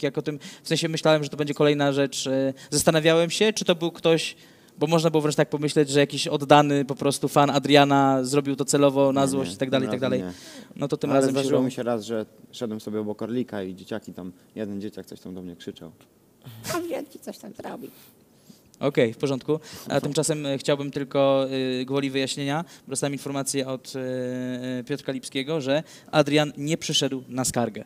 jak o tym, w sensie myślałem, że to będzie kolejna rzecz, zastanawiałem się, czy to był ktoś, bo można było wręcz tak pomyśleć, że jakiś oddany po prostu fan Adriana zrobił to celowo na Nie, złość nie, i tak dalej, i tak tym razem dalej. nie. No to tym Ale razem się zdarzyło udało. mi się raz, że szedłem sobie obok Orlika i dzieciaki tam, jeden dzieciak coś tam do mnie krzyczał. Okej, w porządku. A tymczasem chciałbym tylko gwoli wyjaśnienia. Dostałem informację od Piotra Lipskiego, że Adrian nie przyszedł na skargę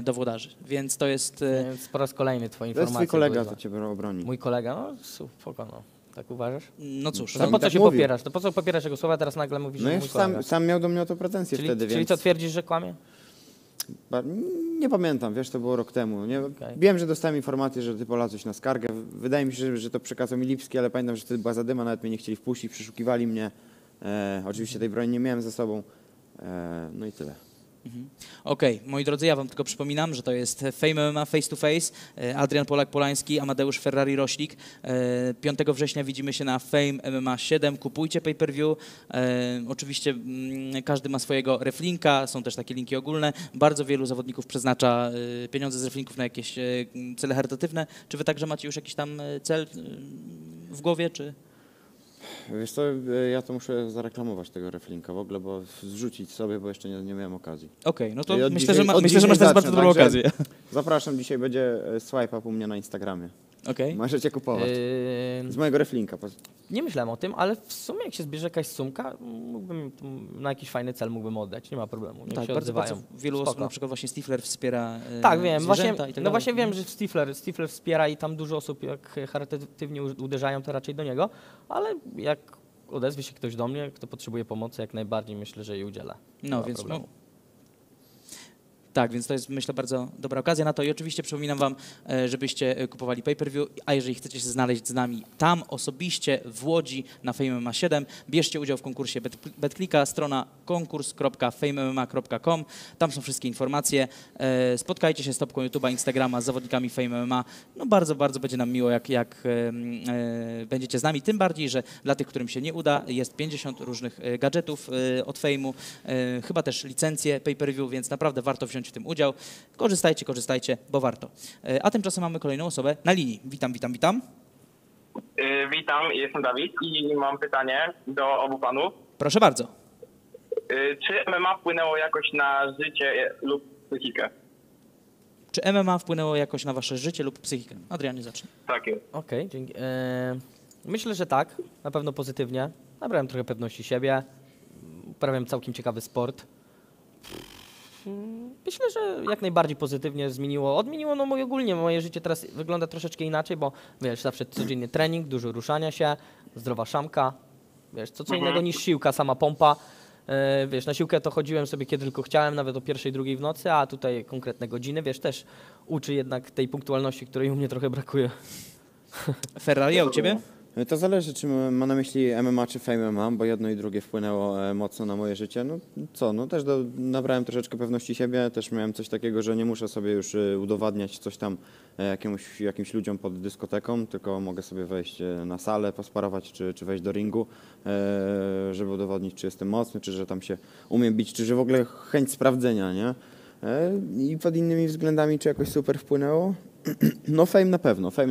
do włodarzy, więc to jest... Więc po raz kolejny twoje To jest informacje. twój kolega, były to złe. cię obroni. Mój kolega? No spoko, no. Tak uważasz? No cóż, To Sam po co tak się mówił. popierasz? To po co popierasz jego słowa, teraz nagle mówisz, No że i mój kolega? sam miał do mnie o to pretensje Czyli, wtedy, czyli więc... co, twierdzisz, że kłamie? Ba- Nie pamiętam, wiesz, to było rok temu. Nie? Okej. Wiem, że dostałem informację, że ty polazłeś na skargę. Wydaje mi się, że to przekazał mi Lipski, ale pamiętam, że wtedy była zadyma, nawet mnie nie chcieli wpuścić, przeszukiwali mnie. Oczywiście tej broni nie miałem ze sobą. No i tyle. Okej, moi drodzy, ja wam tylko przypominam, że to jest Fame MMA Face to Face, Adrian Polak-Polański, Amadeusz Ferrari-Roślik. 5 września widzimy się na Fame MMA 7, kupujcie pay-per-view. Oczywiście każdy ma swojego reflinka, są też takie linki ogólne. Bardzo wielu zawodników przeznacza pieniądze z reflinków na jakieś cele charytatywne. Czy wy także macie już jakiś tam cel w głowie, czy... Wiesz co, ja to muszę zareklamować tego reflinka w ogóle, bo zrzucić sobie, bo jeszcze nie miałem okazji. Okej, no to I od myślę, dzisiaj- że od myślę, że dzisiaj masz teraz bardzo zacznę, dobrą także- okazję. Zapraszam, dzisiaj będzie swipe up u mnie na Instagramie. Okej. Możecie kupować. Yy, Z mojego reflinka. nie myślałem o tym, ale w sumie jak się zbierze jakaś sumka, mógłbym na jakiś fajny cel mógłbym oddać, nie ma problemu. Niech Tak, się bardzo, odzywają. bardzo wielu osób, Spoko. na przykład właśnie Stifler wspiera Tak, wiem, właśnie, zwierzęta i tak no dalej. właśnie wiem, że Stifler wspiera i tam dużo osób jak charytatywnie uderzają, to raczej do niego, ale jak odezwie się ktoś do mnie, kto potrzebuje pomocy, jak najbardziej myślę, że jej udzielę. Nie No ma więc problemu. tak, więc to jest myślę bardzo dobra okazja na to i oczywiście przypominam wam, żebyście kupowali pay-per-view, a jeżeli chcecie się znaleźć z nami tam osobiście w Łodzi na Fame MMA 7, bierzcie udział w konkursie BetClicka, strona konkurs.famemma.com, tam są wszystkie informacje, spotkajcie się z topką YouTube'a, Instagrama, z zawodnikami Fame MMA, no bardzo, bardzo będzie nam miło, jak będziecie z nami, tym bardziej, że dla tych, którym się nie uda, jest 50 różnych gadżetów od Fame'u, chyba też licencje pay-per-view, więc naprawdę warto wziąć w tym udział. Korzystajcie, bo warto. A tymczasem mamy kolejną osobę na linii. Witam. Witam, jestem Dawid i mam pytanie do obu panów. Proszę bardzo. Czy MMA wpłynęło jakoś na życie lub psychikę? Czy MMA wpłynęło jakoś na wasze życie lub psychikę? Adrianie, zacznij. Tak jest. Okej, dzięki. Myślę, że tak, na pewno pozytywnie. Nabrałem trochę pewności siebie, uprawiam całkiem ciekawy sport. Myślę, że jak najbardziej pozytywnie odmieniło no moje życie teraz wygląda troszeczkę inaczej, bo wiesz, zawsze codziennie trening, dużo ruszania się, zdrowa szamka, wiesz, co innego niż siłka, sama pompa. Wiesz, na siłkę to chodziłem sobie kiedy tylko chciałem, nawet o 1, 2 w nocy, a tutaj konkretne godziny, wiesz, też uczy jednak tej punktualności, której u mnie trochę brakuje. Ferrari, a u ciebie? To zależy, czy ma na myśli MMA czy Fame MMA, bo jedno i drugie wpłynęło mocno na moje życie. No też nabrałem troszeczkę pewności siebie, też miałem coś takiego, że nie muszę sobie już udowadniać coś tam jakimś ludziom pod dyskoteką, tylko mogę sobie wejść na salę, posparować, czy wejść do ringu, żeby udowodnić, czy jestem mocny, czy że tam się umiem bić, czy że w ogóle chęć sprawdzenia, nie? I pod innymi względami, czy jakoś super wpłynęło? No Fame na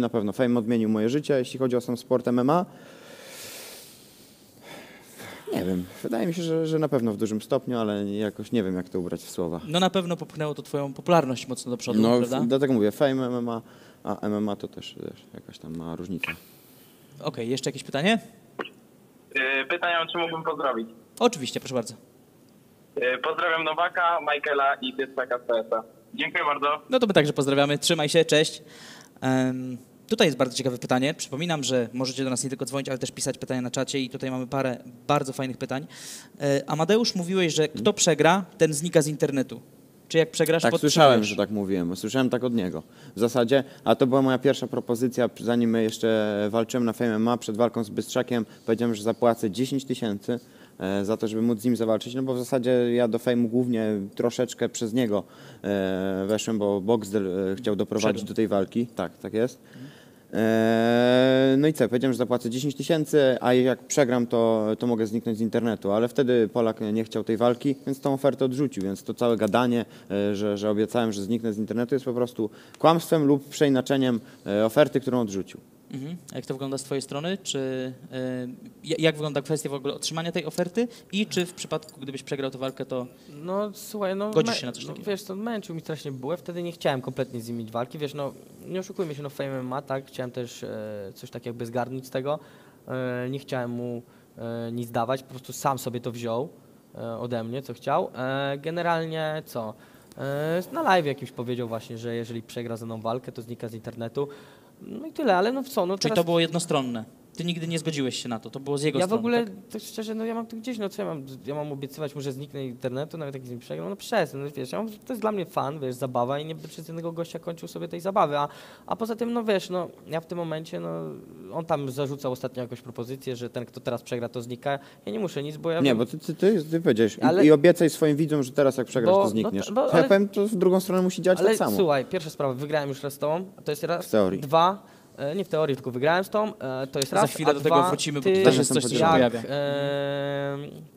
pewno. Fame odmienił moje życie. Jeśli chodzi o sam sport MMA, nie wiem. Wydaje mi się, że na pewno w dużym stopniu, ale jakoś nie wiem, jak to ubrać w słowa. No na pewno popchnęło to twoją popularność mocno do przodu, No, prawda? dlatego mówię, Fame MMA, a MMA to też wiesz, jakaś tam ma różnica. Okej, jeszcze jakieś pytanie? Pytania, czy mógłbym pozdrowić? Oczywiście, proszę bardzo. Pozdrawiam Nowaka, Michaela i Tystaka z PS-a. Dziękuję bardzo. No to my także pozdrawiamy. Trzymaj się, cześć. Tutaj jest bardzo ciekawe pytanie. Przypominam, że możecie do nas nie tylko dzwonić, ale też pisać pytania na czacie i tutaj mamy parę bardzo fajnych pytań. Amadeusz, mówiłeś, że kto przegra, ten znika z internetu. Czy jak przegrasz, Tak, podtrzymujesz? słyszałem, że tak mówiłem. Słyszałem tak od niego. W zasadzie, a to była moja pierwsza propozycja, zanim my jeszcze walczyłem na Fame MMA, przed walką z Bystrzakiem, powiedziałem, że zapłacę 10 000 za to, żeby móc z nim zawalczyć, no bo w zasadzie ja do Fame'u głównie troszeczkę przez niego weszłem, bo Boxdel chciał doprowadzić do tej walki. Tak jest. No i co, powiedziałem, że zapłacę 10 000, a jak przegram, to mogę zniknąć z internetu, ale wtedy Polak nie chciał tej walki, więc tą ofertę odrzucił, więc to całe gadanie, że obiecałem, że zniknę z internetu, jest po prostu kłamstwem lub przeinaczeniem oferty, którą odrzucił. Mhm. A jak to wygląda z twojej strony? Czy, jak wygląda kwestia w ogóle otrzymania tej oferty i czy w przypadku, gdybyś przegrał tę walkę, to No słuchaj, no godzisz się na coś takiego? wiesz, to męczył mi strasznie bułę, wtedy nie chciałem kompletnie z nim mieć walki, wiesz, no nie oszukujmy się, no Fame MMA, tak, chciałem też coś tak jakby zgarnąć z tego, nie chciałem mu nic dawać, po prostu sam sobie to wziął ode mnie, co chciał. Generalnie co? Na live jakimś powiedział właśnie, że jeżeli przegra ze mną walkę, to znika z internetu. No i tyle, ale no co, no Czyli teraz... to było jednostronne. Ty nigdy nie zgodziłeś się na to, to było z jego Ja w strony, ogóle, tak? tak szczerze, no ja mam tu gdzieś, no co ja mam obiecywać, może zniknę z internetu, nawet jak z nim przegram, no przestań, no wiesz, to jest dla mnie fan, wiesz, zabawa i nie będę przez jednego gościa kończył sobie tej zabawy, a poza tym, no wiesz, no ja w tym momencie, no on tam zarzucał ostatnio jakąś propozycję, że ten, kto teraz przegra, to znika, ja nie muszę nic, bo ja... Nie, bo ty powiedziałeś Ale- i obiecaj swoim widzom, że teraz jak przegrasz, Bo- to no znikniesz. to- bo- Ja ale- powiem, to w drugą stronę musi działać Ale tak samo. słuchaj, pierwsza sprawa, wygrałem już raz z tobą, to jest raz, W teorii. dwa, nie w teorii, tylko wygrałem z tą, to jest raz, Za chwilę a do tego dwa, wrócimy, bo ty to też jest coś, co się jak, pojawia.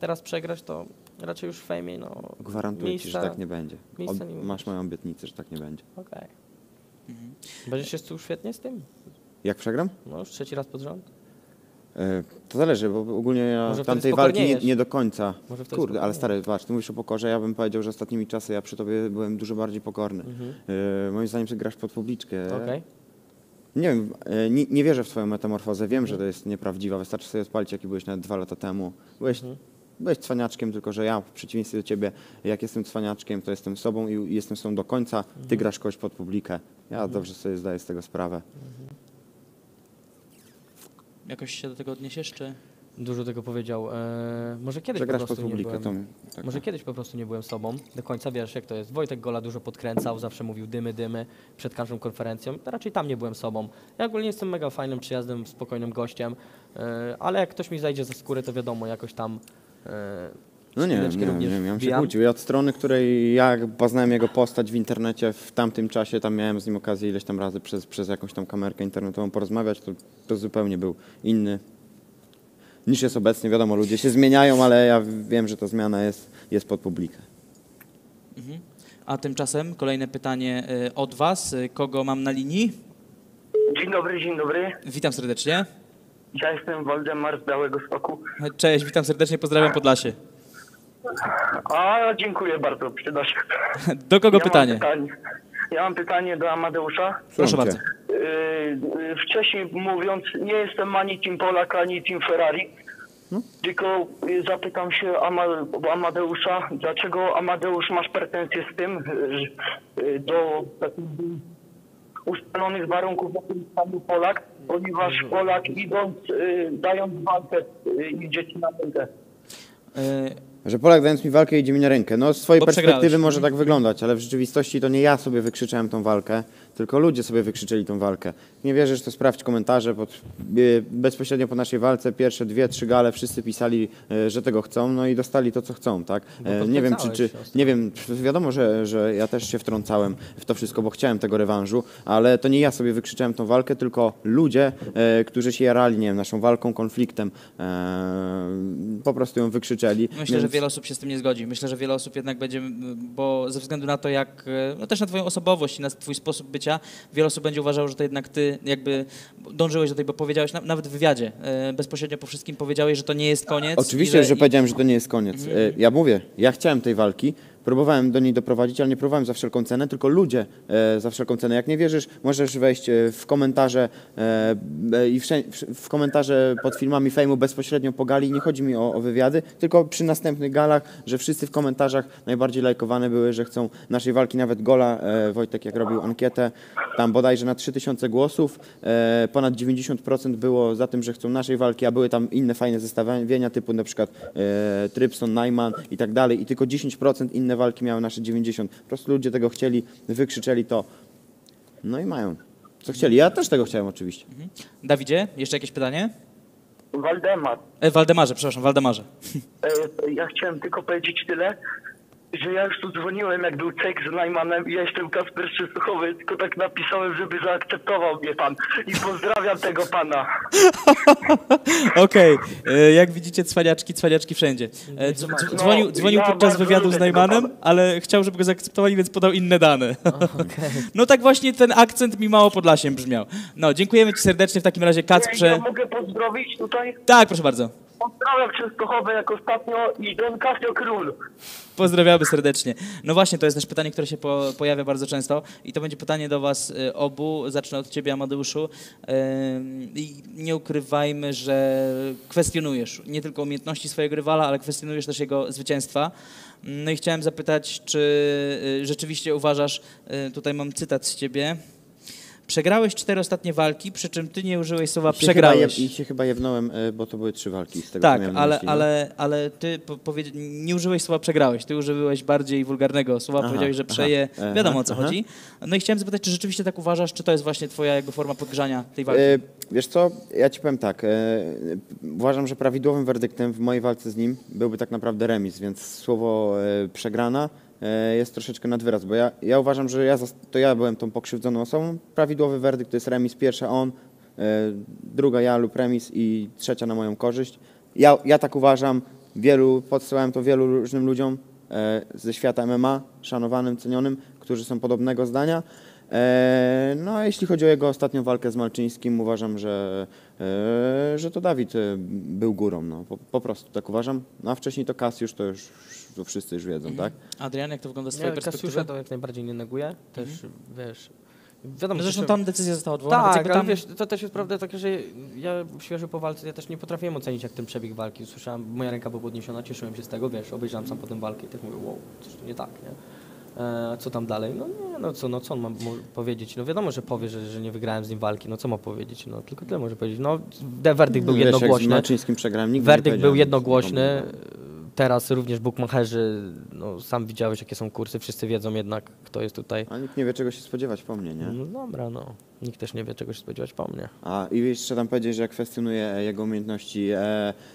Teraz przegrasz, to raczej już w fejmie, no... Gwarantuję ci, że miejsca- tak nie będzie. miejsca nie Masz moją obietnicę, że tak nie będzie. Okej. Będziesz się czuł świetnie z tym? Jak przegram? No już 3. raz pod rząd? To zależy, bo ogólnie ja Może tamtej wtedy walki spokorniejesz. nie do końca. Może wtedy Kurde, ale spokorniejesz. stary, patrz, ty mówisz o pokorze, ja bym powiedział, że ostatnimi czasy ja przy tobie byłem dużo bardziej pokorny. Moim zdaniem ty grasz pod publiczkę. Okej. Nie wiem, nie wierzę w twoją metamorfozę, wiem, że to jest nieprawdziwa, wystarczy sobie odpalić, jaki byłeś nawet 2 lata temu. Byłeś cwaniaczkiem, tylko że ja w przeciwieństwie do ciebie, jak jestem cwaniaczkiem, to jestem sobą i jestem sobą do końca, ty grasz kogoś pod publikę. Ja dobrze sobie zdaję z tego sprawę. Jakoś się do tego odniesiesz, czy... Dużo tego powiedział. Może kiedyś Że po grasz pod prostu nie publikę, byłem... to tak. Może kiedyś po prostu nie byłem sobą. Do końca wiesz, jak to jest. Wojtek Gola dużo podkręcał, zawsze mówił dymy przed każdą konferencją. Raczej tam nie byłem sobą. Ja ogólnie jestem mega fajnym, przyjaznym, spokojnym gościem, ale jak ktoś mi zajdzie za skórę, to wiadomo, jakoś tam... No nie, spineczkę również miałem się wbijam. kłócił. Ja od strony, której ja poznałem jego postać w internecie w tamtym czasie, tam miałem z nim okazję ileś tam razy przez jakąś tam kamerkę internetową porozmawiać, to zupełnie był inny niż jest obecnie. Wiadomo, ludzie się zmieniają, ale ja wiem, że ta zmiana jest pod publikę. A tymczasem kolejne pytanie od was. Kogo mam na linii? Dzień dobry, dzień dobry. Witam serdecznie. Ja jestem Waldemar z Białegostoku. Cześć, witam serdecznie, pozdrawiam Podlasie. A, dziękuję bardzo, przyda się. Do kogo Ja pytanie? Ja mam pytanie do Amadeusza. Proszę Słucham bardzo. cię. Wcześniej mówiąc, nie jestem ani Team Polak, ani Team Ferrari. Tylko zapytam się Amadeusza, dlaczego Amadeusz masz pretensje z tym, do takich ustalonych warunków w Polak, ponieważ Polak idąc, dając walkę, idzie ci na rękę. Że Polak dając mi walkę idzie mi na rękę. No z swojej Bo perspektywy przegrałeś. może tak wyglądać, ale w rzeczywistości to nie ja sobie wykrzyczałem tą walkę, tylko ludzie sobie wykrzyczeli tą walkę. Nie wierzysz, to sprawdź komentarze. Bezpośrednio po naszej walce pierwsze 2-3 gale wszyscy pisali, że tego chcą, no i dostali to, co chcą, tak? Nie wiem, nie wiem, wiadomo, że ja też się wtrącałem w to wszystko, bo chciałem tego rewanżu, ale to nie ja sobie wykrzyczałem tą walkę, tylko ludzie, którzy się jarali, nie wiem, naszą walką, konfliktem, po prostu ją wykrzyczeli. Myślę, że wiele osób się z tym nie zgodzi. Myślę, że wiele osób jednak będzie, bo ze względu na to, jak, no też na twoją osobowość i na twój sposób bycia, wiele osób będzie uważało, że to jednak ty jakby dążyłeś do tej, bo powiedziałeś, nawet w wywiadzie, bezpośrednio po wszystkim powiedziałeś, że to nie jest koniec. Oczywiście, że powiedziałem, że to nie jest koniec. Ja mówię, ja chciałem tej walki, próbowałem do niej doprowadzić, ale nie próbowałem za wszelką cenę, tylko ludzie za wszelką cenę. Jak nie wierzysz, możesz wejść w komentarze i w komentarze pod filmami Fejmu bezpośrednio po gali. Nie chodzi mi o wywiady, tylko przy następnych galach, że wszyscy w komentarzach najbardziej lajkowane były, że chcą naszej walki, nawet Gola, Wojtek jak robił ankietę, tam bodajże na 3000 głosów, ponad 90% było za tym, że chcą naszej walki, a były tam inne fajne zestawienia, typu na przykład Trypson, Najman i tak dalej, i tylko 10% inne walki miały nasze 90. Po prostu ludzie tego chcieli, wykrzyczeli to, no i mają co chcieli. Ja też tego chciałem oczywiście. Dawidzie, jeszcze jakieś pytanie? Waldemar, Waldemarze, przepraszam, Waldemarze. ja chciałem tylko powiedzieć tyle, że ja już tu dzwoniłem, jak był cek z Najmanem i ja jestem Kasper Szczęsnochowy, tylko tak napisałem, żeby zaakceptował mnie pan i pozdrawiam tego pana. Okej, jak widzicie, cwaniaczki wszędzie. Dzwonił ja podczas bardzo wywiadu lubię z tego Najmanem, pana. ale chciał, żeby go zaakceptowali, więc podał inne dane. No tak właśnie ten akcent mi mało Podlasiem brzmiał. No, dziękujemy ci serdecznie w takim razie, Ja Kacprze. mogę pozdrowić tutaj? Tak, proszę bardzo. Pozdrawiam Częstochowę jak ostatnio i Don Casio Król. Pozdrawiamy serdecznie. No właśnie, to jest też pytanie, które się pojawia bardzo często i to będzie pytanie do was obu. Zacznę od ciebie, Amadeuszu. I nie ukrywajmy, że kwestionujesz nie tylko umiejętności swojego rywala, ale kwestionujesz też jego zwycięstwa. No i chciałem zapytać, czy rzeczywiście uważasz, tutaj mam cytat z ciebie, przegrałeś 4 ostatnie walki, przy czym ty nie użyłeś słowa przegrałeś. I się chyba jewnąłem, bo to były 3 walki. Z tego, co Tak, miałem na myśli, no. ale ty nie użyłeś słowa przegrałeś, ty użyłeś bardziej wulgarnego słowa, powiedziałeś, że wiadomo o co chodzi. No i chciałem zapytać, czy rzeczywiście tak uważasz, czy to jest właśnie twoja jakby forma podgrzania tej walki? Wiesz co, ja ci powiem tak, uważam, że prawidłowym werdyktem w mojej walce z nim byłby tak naprawdę remis, więc słowo przegrana jest troszeczkę nad wyraz, bo ja uważam, że ja byłem tą pokrzywdzoną osobą. Prawidłowy werdykt to jest remis, pierwsza on, druga ja lub remis i trzecia na moją korzyść. Ja tak uważam, podsyłałem to wielu różnym ludziom ze świata MMA, szanowanym, cenionym, którzy są podobnego zdania. No a jeśli chodzi o jego ostatnią walkę z Malczyńskim, uważam, że to Dawid był górą, no, po prostu tak uważam. No a wcześniej to Kasiusz, to już to wszyscy już wiedzą, tak? Adrian, jak to wygląda z twojej perspektywy? Kasiusza to jak najbardziej nie neguję, też wiesz, wiadomo, No zresztą że- tam decyzja została odwołana, tak, więc jakby ale tam... wiesz, to też jest prawda taka, że ja świeżo po walce, ja też nie potrafiłem ocenić, jak ten przebieg walki. Słyszałem, moja ręka była podniesiona, cieszyłem się z tego, wiesz, obejrzałem sam potem walkę i tak mówię, wow, coś tu nie tak, nie? Co tam dalej? No nie, co on ma powiedzieć? No wiadomo, że powie, że nie wygrałem z nim walki, no co ma powiedzieć? No tylko tyle może powiedzieć. No werdykt był Wiesz, jak z jednogłośny. Malczyńskim przegrałem, nigdy nie Werdykt był powiedziałem, jednogłośny. Teraz również bukmacherzy, no sam widziałeś, jakie są kursy, wszyscy wiedzą jednak, kto jest tutaj. A nikt nie wie, czego się spodziewać po mnie, nie? No dobra, no. Nikt też nie wie, czego się spodziewać po mnie. A i jeszcze tam powiedzieć, że ja kwestionuję jego umiejętności.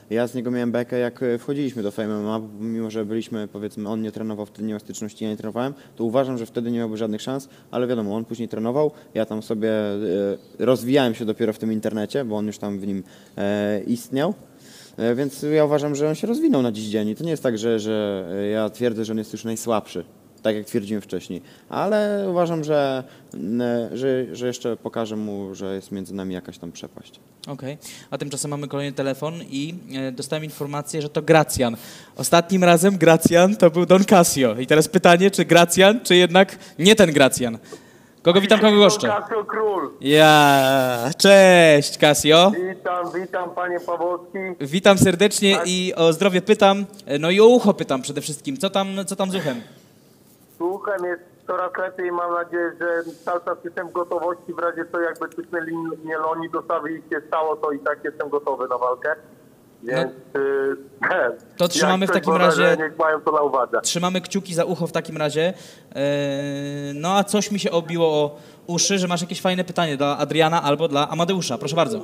Ja z niego miałem bekę, jak wchodziliśmy do Fame MMA, bo mimo że byliśmy, powiedzmy, on nie trenował, wtedy nie miał styczności, ja nie trenowałem, to uważam, że wtedy nie miałby żadnych szans, ale wiadomo, on później trenował, ja tam sobie rozwijałem się dopiero w tym internecie, bo on już tam w nim istniał. Więc ja uważam, że on się rozwinął na dziś dzień i to nie jest tak, że ja twierdzę, że on jest już najsłabszy. tak jak twierdziłem wcześniej. Ale uważam, że jeszcze pokażę mu, że jest między nami jakaś tam przepaść. Okej. A tymczasem mamy kolejny telefon i dostałem informację, że to Gracjan. Ostatnim razem Gracjan to był Don Casio. I teraz pytanie, czy Gracjan, czy jednak nie ten Gracjan? Kogo witam, kogo goszczę? Casio Król. Ja, cześć Casio. Witam panie Pawłowski. Witam serdecznie i o zdrowie pytam, no i o ucho pytam przede wszystkim. Co tam z uchem? Słuchem jest coraz lepiej, mam nadzieję, że cały czas jestem w gotowości, w razie co jakby coś nie Loni dostawy i się stało, to i tak jestem gotowy na walkę. Więc To trzymamy jak w takim coś razie, wrażenie, niech mają to na uwadze. trzymamy kciuki za ucho w takim razie. No a coś mi się obiło o uszy, że masz jakieś fajne pytanie dla Adriana albo dla Amadeusza. Proszę bardzo.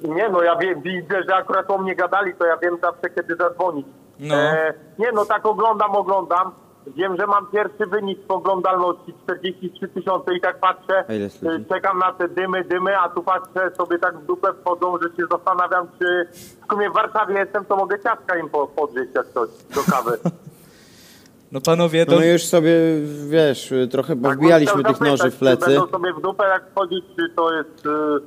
Nie no, ja widzę, że akurat o mnie gadali, to ja wiem zawsze kiedy zadzwonić. No. Nie no, tak oglądam. Wiem, że mam pierwszy wynik w oglądalności 43 000 i tak patrzę, A ile jest ludzi? czekam na te dymy, a tu patrzę sobie tak w dupę wchodzą, że się zastanawiam, czy w sumie w Warszawie jestem, to mogę ciastka im podgrzeć jak coś do kawy. No panowie, No my już sobie, wiesz, trochę wbijaliśmy tych noży w plecy. Czy będą sobie w dupę jak wchodzić, czy to jest...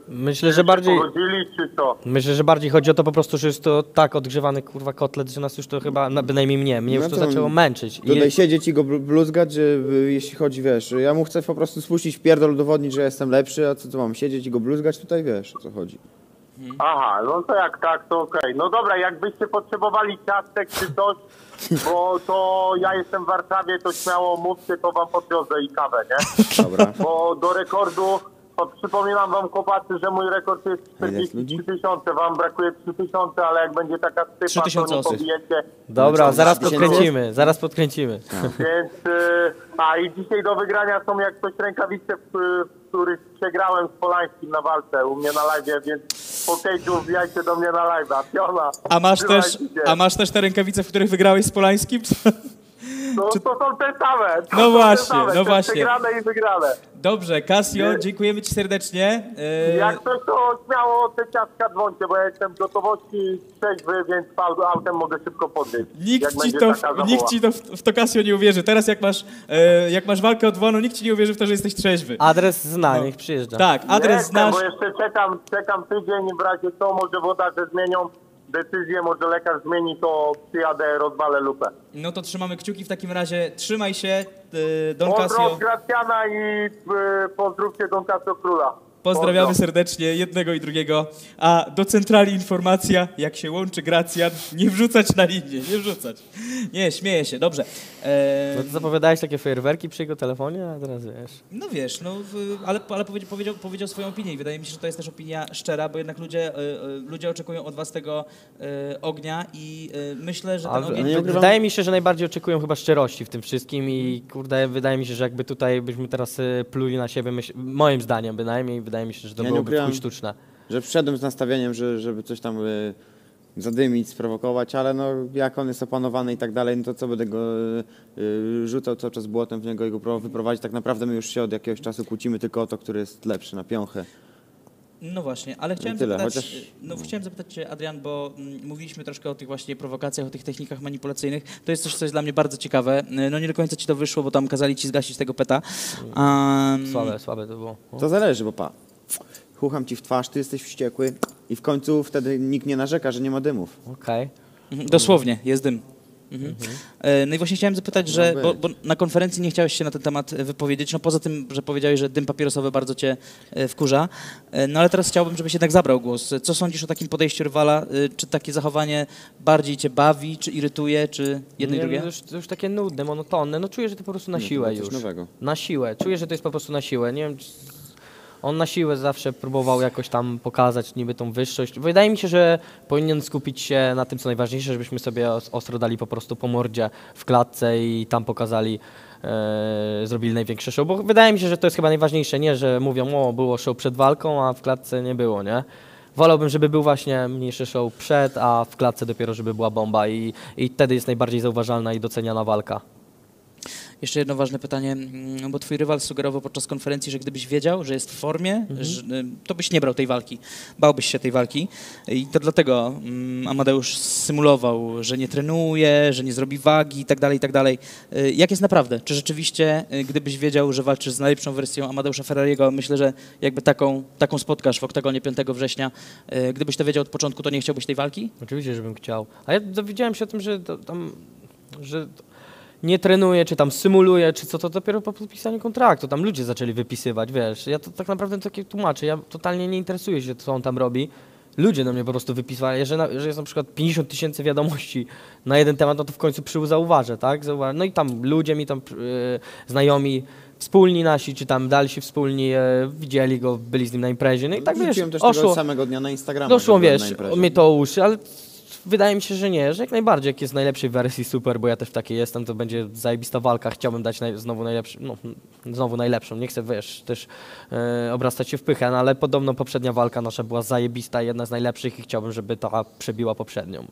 Myślę, że bardziej... Pogodzili, czy co? Myślę, że bardziej chodzi o to po prostu, że jest to tak odgrzewany kurwa kotlet, że nas już to chyba, bynajmniej mnie już No to to zaczęło męczyć. Tutaj siedzieć i go bluzgać, że jeśli chodzi, wiesz, ja mu chcę po prostu spuścić w pierdol, udowodnić, że jestem lepszy, a co mam, siedzieć i go bluzgać tutaj, wiesz, o co chodzi. Aha, no to jak tak, to okej. No dobra, jakbyście potrzebowali ciastek czy coś, bo to ja jestem w Warszawie, to śmiało mówcie, to wam podwiozę i kawę, nie? Dobra. Bo do rekordu, przypominam wam chłopacy, że mój rekord jest A ile jest ludzi? 43 000, wam brakuje 3 000, ale jak będzie taka stypa, 3000 to nie osób. pobijecie. Dobra, zaraz 10 000? podkręcimy. Więc, i dzisiaj do wygrania są jak coś rękawice, w których przegrałem z Polańskim na walce u mnie na live, więc po cage'u wbijajcie do mnie na live'a. Piona. a masz też te rękawice, w których wygrałeś z Polańskim? No to są te same. To No są właśnie, te same, no te właśnie. Przegrane i wygrane. Dobrze, Casio, dziękujemy ci serdecznie. Jak coś, to śmiało te ciastka dzwońcie, bo ja jestem w gotowości trzeźwy, więc autem mogę szybko podbiec. Nikt ci to w to Casio nie uwierzy. Teraz jak masz walkę odwołaną, nikt ci nie uwierzy w to, że jesteś trzeźwy. Adres zna, niech przyjeżdża. Tak, adres znasz. Bo jeszcze czekam tydzień, w razie co, może włodarze zmienią decyzję, może lekarz zmieni, to przyjadę, rozwalę lupę. No to trzymamy kciuki w takim razie. Trzymaj się, Don Pozdro Casio. od Gracjana i pozdrówcie Don Casio Króla. Pozdrawiamy Pozdro. serdecznie jednego i drugiego. A do centrali informacja, jak się łączy Gracjan, nie wrzucać na linię, nie wrzucać. Nie, śmieję się, dobrze. No to zapowiadałeś takie fajerwerki przy jego telefonie, a teraz wiesz. No wiesz, ale powiedział swoją opinię i wydaje mi się, że to jest też opinia szczera, bo jednak ludzie oczekują od was tego ognia i myślę, że ten ogień... nie ukrywam- Wydaje mi się, że najbardziej oczekują chyba szczerości w tym wszystkim i kurde, wydaje mi się, że jakby tutaj byśmy teraz pluli na siebie, moim zdaniem bynajmniej, wydaje mi się, że to Ja nie byłoby w chuj ukrywam- sztuczne. Że przyszedłem z nastawieniem, żeby coś tam zadymić, sprowokować, ale no jak on jest opanowany i tak dalej, no to co będę go rzucał cały czas błotem w niego i go próbował wyprowadzić. Tak naprawdę my już się od jakiegoś czasu kłócimy tylko o to, który jest lepszy na piąchę. No właśnie, ale chciałem tyle, zapytać, chociaż- chciałem zapytać cię, Adrian, bo mówiliśmy troszkę o tych właśnie prowokacjach, o tych technikach manipulacyjnych. To jest coś, co jest dla mnie bardzo ciekawe. No nie do końca ci to wyszło, bo tam kazali ci zgasić tego peta. Słabe to było. To zależy, bo chucham ci w twarz, ty jesteś wściekły i w końcu wtedy nikt nie narzeka, że nie ma dymów. Okej. Dosłownie, jest dym. No i właśnie chciałem zapytać, że, bo na konferencji nie chciałeś się na ten temat wypowiedzieć, no poza tym, że powiedziałeś, że dym papierosowy bardzo cię wkurza, no ale teraz chciałbym, żebyś jednak zabrał głos. Co sądzisz o takim podejściu rywala? Czy takie zachowanie bardziej cię bawi, czy irytuje, czy jedno i drugie? To już takie nudne, monotonne. No czuję, że to po prostu na Nie, to siłę było coś już. nowego. Na siłę. Czuję, że to jest po prostu na siłę. Nie wiem, on na siłę zawsze próbował jakoś tam pokazać niby tą wyższość. Wydaje mi się, że powinien skupić się na tym, co najważniejsze, żebyśmy sobie ostro dali po prostu po mordzie w klatce i tam pokazali, zrobili największe show, bo wydaje mi się, że to jest chyba najważniejsze, nie, że mówią, było show przed walką, a w klatce nie było, nie? Wolałbym, żeby był właśnie mniejszy show przed, a w klatce dopiero, żeby była bomba i wtedy jest najbardziej zauważalna i doceniana walka. Jeszcze jedno ważne pytanie, bo twój rywal sugerował podczas konferencji, że gdybyś wiedział, że jest w formie, to byś nie brał tej walki. Bałbyś się tej walki i to dlatego Amadeusz symulował, że nie trenuje, że nie zrobi wagi i tak dalej, i tak dalej. Jak jest naprawdę? Czy rzeczywiście, gdybyś wiedział, że walczysz z najlepszą wersją Amadeusza Ferrariego, myślę, że jakby taką spotkasz w oktagonie 5 września, gdybyś to wiedział od początku, to nie chciałbyś tej walki? Oczywiście, żebym chciał. A ja dowiedziałem się o tym, że że nie trenuję, czy tam symuluję, czy co, to dopiero po podpisaniu kontraktu. Tam ludzie zaczęli wypisywać, wiesz. Ja to tak naprawdę takie tłumaczę. Ja totalnie nie interesuję się, co on tam robi. Ludzie do mnie po prostu wypisywali. Jeżeli jest na przykład 50 000 wiadomości na jeden temat, no to w końcu zauważę, tak? No i tam ludzie mi tam znajomi, wspólni nasi, czy tam dalsi wspólni, widzieli go, byli z nim na imprezie. No i tak, wiesz, Wrzuciłem też tego samego dnia na Instagrama. Doszło, że byłem wiesz, na imprezie. mnie to o uszy, ale wydaje mi się, że nie, że jak najbardziej, jak jest najlepszej wersji, super, bo ja też w takiej jestem, to będzie zajebista walka, chciałbym dać znowu najlepszą, nie chcę, wiesz, też obrastać się w pychę, no, ale podobno poprzednia walka nasza była zajebista, jedna z najlepszych i chciałbym, żeby ta przebiła poprzednią.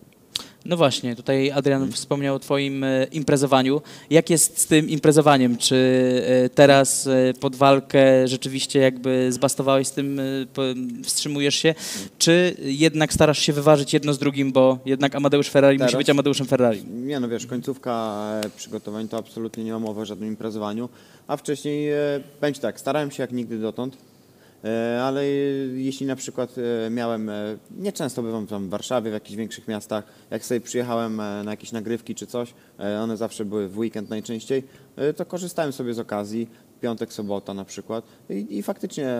No właśnie, tutaj Adrian wspomniał o twoim imprezowaniu. Jak jest z tym imprezowaniem? Czy teraz pod walkę rzeczywiście jakby zbastowałeś z tym, wstrzymujesz się? Czy jednak starasz się wyważyć jedno z drugim, bo jednak Amadeusz Ferrari musi być Amadeuszem Ferrari? Nie, no wiesz, końcówka przygotowań to absolutnie nie ma mowy o żadnym imprezowaniu, a wcześniej będzie tak, starałem się jak nigdy dotąd. Ale jeśli na przykład miałem, nieczęsto bywam tam w Warszawie, w jakichś większych miastach, jak sobie przyjechałem na jakieś nagrywki czy coś, one zawsze były w weekend najczęściej, to korzystałem sobie z okazji, piątek, sobota na przykład i faktycznie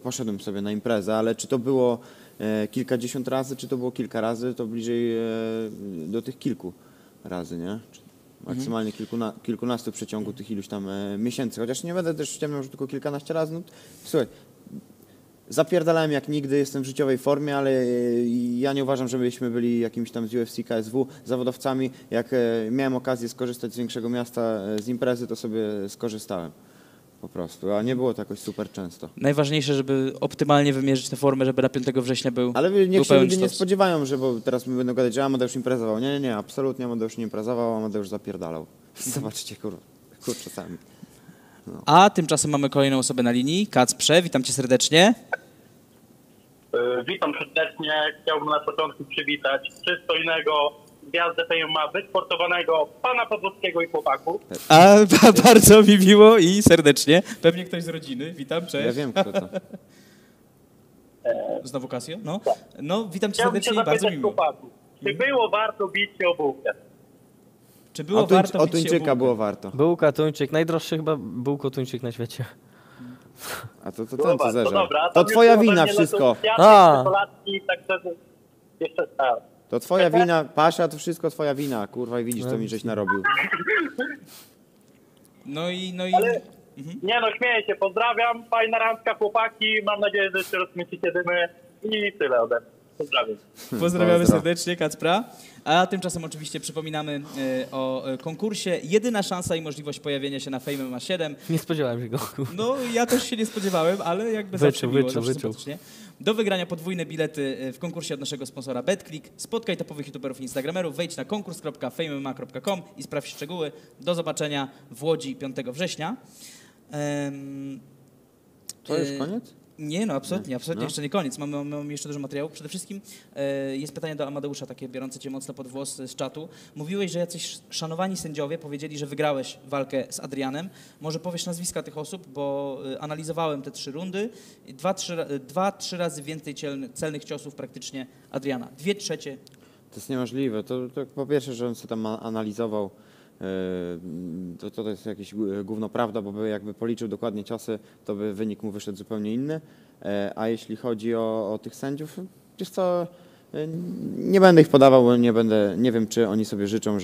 poszedłem sobie na imprezę, ale czy to było kilkadziesiąt razy, czy to było kilka razy, to bliżej do tych kilku razy, nie? Maksymalnie kilkunastu w przeciągu tych iluś tam miesięcy, chociaż nie będę też ściemniał, że tylko kilkanaście razy. No, słuchaj, zapierdalałem jak nigdy, jestem w życiowej formie, ale ja nie uważam, żebyśmy byli jakimiś tam z UFC, KSW zawodowcami. Jak miałem okazję skorzystać z większego miasta, z imprezy, to sobie skorzystałem. Po prostu, a nie było to jakoś super często. Najważniejsze, żeby optymalnie wymierzyć tę formę, żeby na 5 września był niech się pełen ludzie nie sztos. spodziewają, że bo teraz my będą gadać, że Amadeusz imprezował. Nie, absolutnie Amadeusz nie imprezował, Amadeusz zapierdalał. Zobaczcie, kurczę sami. No. A tymczasem mamy kolejną osobę na linii. Kacprze, witam cię serdecznie. Witam serdecznie. Chciałbym na początku przywitać przystojnego, gwiazdę MMA, wysportowanego, pana Podwódzkiego i chłopaków. A bardzo mi miło i serdecznie. Pewnie ktoś z rodziny. Witam, cześć. Ja wiem, kto to. Znowu Casio? No, no witam cię Chciałbym serdecznie się i bardzo zapytać mi miło. chłopaków, czy było warto bić się o bułkę? Czy było warto O bić się o tuńczyka bułkę? było warto. Bułka, tuńczyk, najdroższy chyba bułko, tuńczyk na świecie. A to Było ten co warto, zerze. dobra. To Tam twoja już było wina we mnie wszystko. A. Czekoladki, także jeszcze tak. To twoja wina, Pasza, to wszystko twoja wina. Kurwa, i widzisz, co mi żeś narobił. No i Nie no, śmieję się, pozdrawiam, fajna randka, chłopaki, mam nadzieję, że jeszcze rozmycicie dymy i tyle ode mnie. Pozdrawiam. pozdrawiamy Pozdro. serdecznie Kacpra. A tymczasem oczywiście przypominamy o konkursie. Jedyna szansa i możliwość pojawienia się na Fame MMA 7. Nie spodziewałem się go. No, ja też się nie spodziewałem, ale jakby zawsze miło, zawsze sympatycznie. Do wygrania podwójne bilety w konkursie od naszego sponsora BetClick. Spotkaj topowych youtuberów i instagramerów, wejdź na konkurs.famemma.com i sprawdź szczegóły. Do zobaczenia w Łodzi 5 września. To już koniec? Nie, no absolutnie No. jeszcze nie koniec. Mamy jeszcze dużo materiału. Przede wszystkim jest pytanie do Amadeusza, takie biorące cię mocno pod włos z czatu. Mówiłeś, że jacyś szanowani sędziowie powiedzieli, że wygrałeś walkę z Adrianem. Może powiesz nazwiska tych osób, bo analizowałem te 3 rundy. 2-3 razy więcej celnych ciosów praktycznie Adriana. 2/3. To jest niemożliwe. To po pierwsze, że on sobie tam analizował, to jest jakieś gówno prawda, bo by jakby policzył dokładnie ciosy, to by wynik mu wyszedł zupełnie inny. A jeśli chodzi o tych sędziów, wiesz co, nie będę ich podawał, bo nie wiem, czy oni sobie życzą,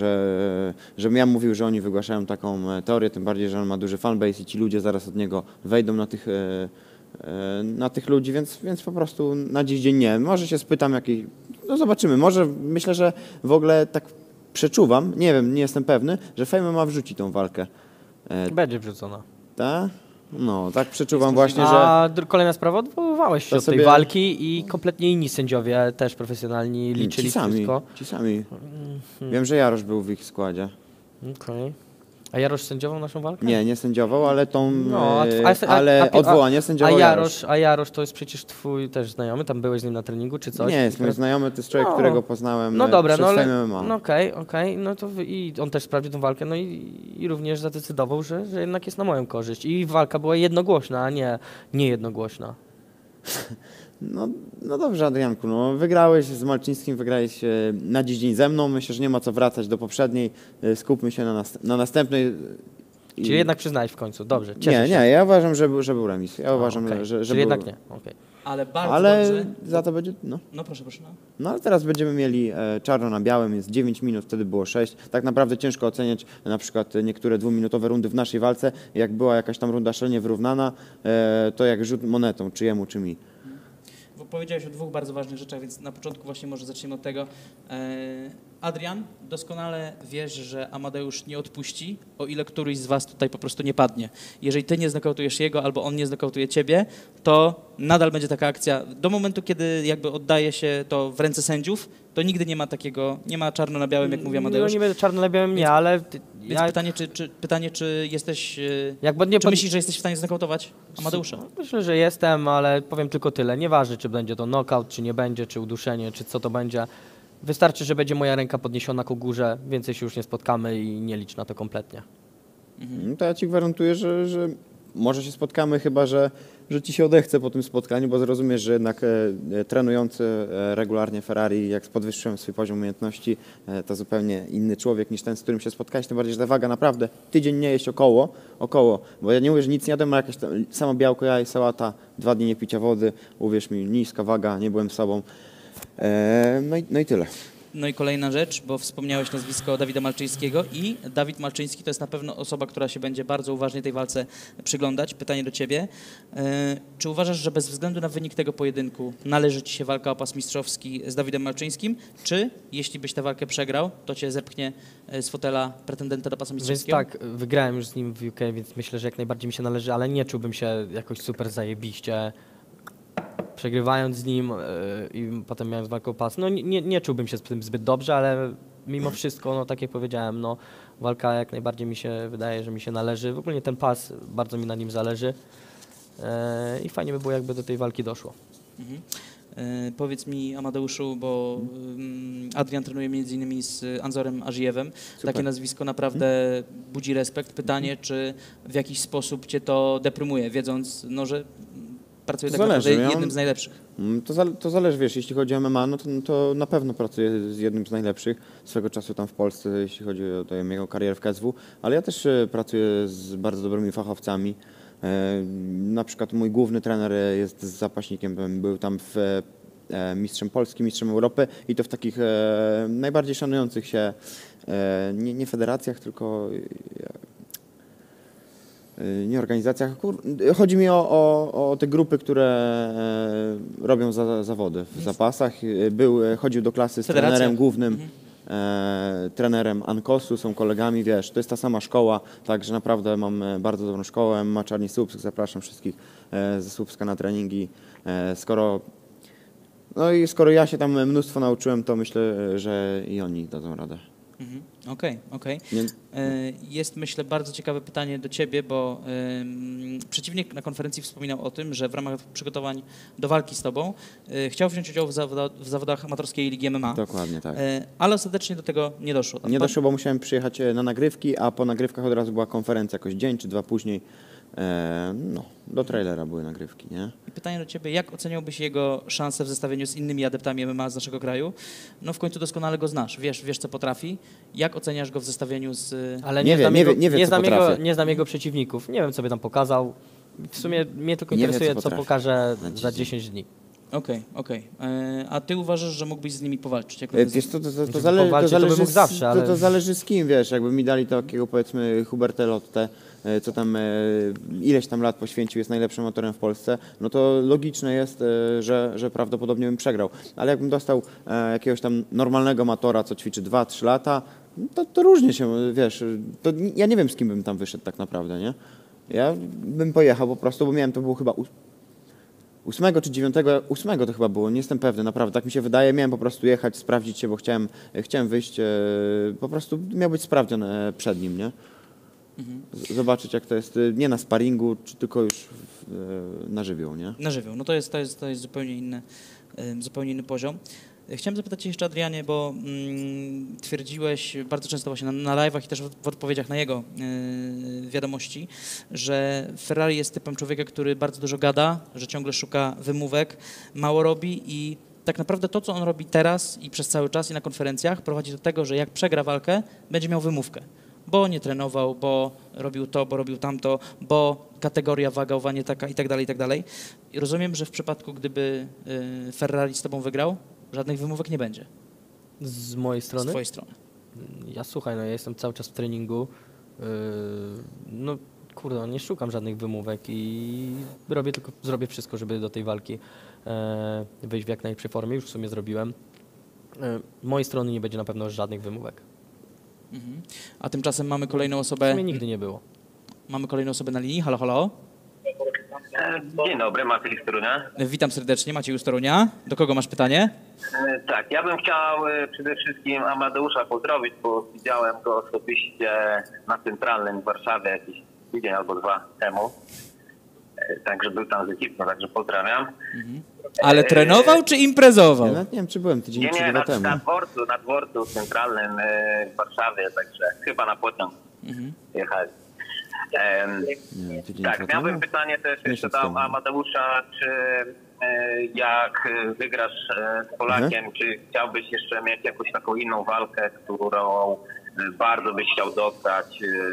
żebym ja mówił, że oni wygłaszają taką teorię, tym bardziej, że on ma duży fanbase i ci ludzie zaraz od niego wejdą na tych ludzi, więc po prostu na dziś dzień nie. Może się spytam jakiej, no zobaczymy, może myślę, że w ogóle tak przeczuwam, nie wiem, nie jestem pewny, że Fame ma wrzuci tą walkę. Będzie wrzucona. Tak? No, tak przeczuwam właśnie, że... A kolejna sprawa, odwoływałeś się To od tej sobie- walki i kompletnie inni sędziowie, też profesjonalni, liczyli ci sami, wszystko. Ci sami. Wiem, że Jarosz był w ich składzie. Okej. A Jarosz sędziował naszą walkę? Nie sędziował, ale tą, No, odwołanie sędziował Jarosz. A Jarosz to jest przecież twój też znajomy, tam byłeś z nim na treningu czy coś? Nie jest mój znajomy, to jest człowiek, którego poznałem no dobra, przed no ale, Fame MMA. no okej, no to i on też sprawdził tą walkę, no i również zadecydował, że jednak jest na moją korzyść. I walka była jednogłośna, a nie jednogłośna. No dobrze, Adrianku, no wygrałeś z Malczyńskim, wygrałeś na dziś ze mną. Myślę, że nie ma co wracać do poprzedniej. Skupmy się na następnej. Czyli jednak przyznałeś w końcu, dobrze, cieszę się. Nie, ja uważam, że był remis. Ja uważam, okay. że Czyli był... jednak nie, okej. Ale bardzo Ale dobrze. za to będzie, No proszę. No ale teraz będziemy mieli czarno na białym, jest 9 minut, wtedy było 6. Tak naprawdę ciężko oceniać na przykład niektóre dwuminutowe rundy w naszej walce. Jak była jakaś tam runda szalenie wyrównana, to jak rzut monetą, czy jemu, czy mi. Bo powiedziałeś o dwóch bardzo ważnych rzeczach, więc na początku właśnie może zaczniemy od tego. Adrian, doskonale wiesz, że Amadeusz nie odpuści, o ile któryś z was tutaj po prostu nie padnie. Jeżeli ty nie znokautujesz jego, albo on nie znokautuje ciebie, to nadal będzie taka akcja. Do momentu, kiedy jakby oddaje się to w ręce sędziów, to nigdy nie ma takiego, nie ma czarno na białym, jak mówi Amadeusz. No niby czarno na białym nie, ale... Więc pytanie, czy jesteś, Jakby czy myślisz, że jesteś w stanie znokautować Amadeusza? Myślę, że jestem, ale powiem tylko tyle. Nieważne, czy będzie to knockout, czy nie będzie, czy uduszenie, czy co to będzie. Wystarczy, że będzie moja ręka podniesiona ku górze, więcej się już nie spotkamy i nie licz na to kompletnie. No to ja ci gwarantuję, że może się spotkamy, chyba że ci się odechce po tym spotkaniu, bo zrozumiesz, że jednak trenujący regularnie Ferrari, jak podwyższyłem swój poziom umiejętności, to zupełnie inny człowiek niż ten, z którym się spotkałeś, tym bardziej, że ta waga naprawdę tydzień nie jeść około, bo ja nie mówię, że nic nie jadłem, ale jakieś samo białko, jaj, sałata, 2 dni nie picia wody, uwierz mi, niska waga, nie byłem sobą. No i tyle. No i kolejna rzecz, bo wspomniałeś nazwisko Dawida Malczyńskiego i Dawid Malczyński to jest na pewno osoba, która się będzie bardzo uważnie tej walce przyglądać. Pytanie do ciebie. Czy uważasz, że bez względu na wynik tego pojedynku należy ci się walka o pas mistrzowski z Dawidem Malczyńskim, czy jeśli byś tę walkę przegrał, to cię zepchnie z fotela pretendenta do pasa Więc mistrzowskiego? tak, wygrałem już z nim w UK, więc myślę, że jak najbardziej mi się należy, ale nie czułbym się jakoś super zajebiście przegrywając z nim i potem miałem walkę o pas. No nie czułbym się z tym zbyt dobrze, ale mimo wszystko, no tak jak powiedziałem, no walka jak najbardziej mi się wydaje, że mi się należy. W ogóle ten pas, bardzo mi na nim zależy i fajnie by było, jakby do tej walki doszło. Mhm. Powiedz mi, Amadeuszu, bo Adrian trenuje między innymi z Anzorem Ażijewem. Takie nazwisko naprawdę budzi respekt. Pytanie, czy w jakiś sposób cię to deprymuje, wiedząc, no, że pracuje tak naprawdę jednym z najlepszych. To zależy, wiesz, jeśli chodzi o MMA, no to na pewno pracuję z jednym z najlepszych swego czasu tam w Polsce, jeśli chodzi o jego karierę w KSW, ale ja też pracuję z bardzo dobrymi fachowcami. Na przykład mój główny trener jest zapaśnikiem, był tam mistrzem Polski, mistrzem Europy i to w takich najbardziej szanujących się, nie federacjach, tylko nie organizacjach. Chodzi mi o te grupy, które robią zawody w zapasach. Chodził do klasy z trenerem głównym, trenerem Ankosu, są kolegami, wiesz, to jest ta sama szkoła, także naprawdę mam bardzo dobrą szkołę. Ma Czarni Słupsk, zapraszam wszystkich ze Słupska na treningi. Skoro ja się tam mnóstwo nauczyłem, to myślę, że i oni dadzą radę. Okej. Jest, myślę, bardzo ciekawe pytanie do ciebie, bo przeciwnik na konferencji wspominał o tym, że w ramach przygotowań do walki z tobą chciał wziąć udział w zawodach amatorskiej ligi MMA. Dokładnie, tak. Ale ostatecznie do tego nie doszło. Nie doszło, bo musiałem przyjechać na nagrywki, a po nagrywkach od razu była konferencja, jakoś dzień czy 2 później. Do trailera były nagrywki, nie? I pytanie do ciebie, jak oceniałbyś jego szanse w zestawieniu z innymi adeptami MMA z naszego kraju? No w końcu doskonale go znasz, wiesz co potrafi. Jak oceniasz go w zestawieniu z... Ale nie znam jego przeciwników, nie wiem co by tam pokazał. W sumie mnie tylko interesuje, co pokaże za 10 dni. Okej. A ty uważasz, że mógłbyś z nimi powalczyć? To zależy z kim, wiesz, jakby mi dali takiego, powiedzmy, Hubertę Lotte, co tam ileś tam lat poświęcił, jest najlepszym motorem w Polsce, no to logiczne jest, że prawdopodobnie bym przegrał. Ale jakbym dostał jakiegoś tam normalnego matora, co ćwiczy 2-3 lata, to różnie się, wiesz, ja nie wiem, z kim bym tam wyszedł tak naprawdę, nie? Ja bym pojechał po prostu, bo to było chyba 8 czy 9, 8 to chyba było, nie jestem pewny, naprawdę, tak mi się wydaje, miałem po prostu jechać, sprawdzić się, bo chciałem wyjść, po prostu miał być sprawdzian przed nim, nie? Zobaczyć jak to jest, nie na sparingu, czy tylko już na żywioł, nie? Na żywioł. No to jest zupełnie inny poziom. Chciałem zapytać Cię jeszcze, Adrianie, bo twierdziłeś bardzo często właśnie na live'ach i też w odpowiedziach na jego wiadomości, że Ferrari jest typem człowieka, który bardzo dużo gada, że ciągle szuka wymówek, mało robi i tak naprawdę to, co on robi teraz i przez cały czas i na konferencjach prowadzi do tego, że jak przegra walkę, będzie miał wymówkę. Bo nie trenował, bo robił to, bo robił tamto, bo kategoria wagowa nie taka i tak dalej, i tak dalej. I rozumiem, że w przypadku, gdyby Ferrari z Tobą wygrał, żadnych wymówek nie będzie. Z mojej strony? Z Twojej strony. Ja słuchaj, no ja jestem cały czas w treningu. No kurde, nie szukam żadnych wymówek i zrobię wszystko, żeby do tej walki wyjść w jak najlepszej formie. Już w sumie zrobiłem. Z mojej strony nie będzie na pewno żadnych wymówek. A tymczasem mamy kolejną W osobę. sumie nigdy nie było. Mamy kolejną osobę na linii. Halo, halo. Dzień dobry, Maciej z Torunia. Witam serdecznie, Maciej z Torunia. Do kogo masz pytanie? Tak, ja bym chciał przede wszystkim Amadeusza pozdrowić, bo widziałem go osobiście na Centralnym w Warszawie jakiś tydzień albo 2 temu. Także był tam z ekipą, także pozdrawiam. Ale trenował czy imprezował? Ja nawet nie wiem, czy byłem tydzień czy Nie, dwa temu. na dworcu centralnym w Warszawie, także chyba na pociąg jechali. Nie, tydzień Tak, dwa miałbym temu? pytanie też jeszcze Miesiąc do temu. Amadeusza, czy jak wygrasz z Polakiem, czy chciałbyś jeszcze mieć jakąś taką inną walkę, którą bardzo byś chciał dostać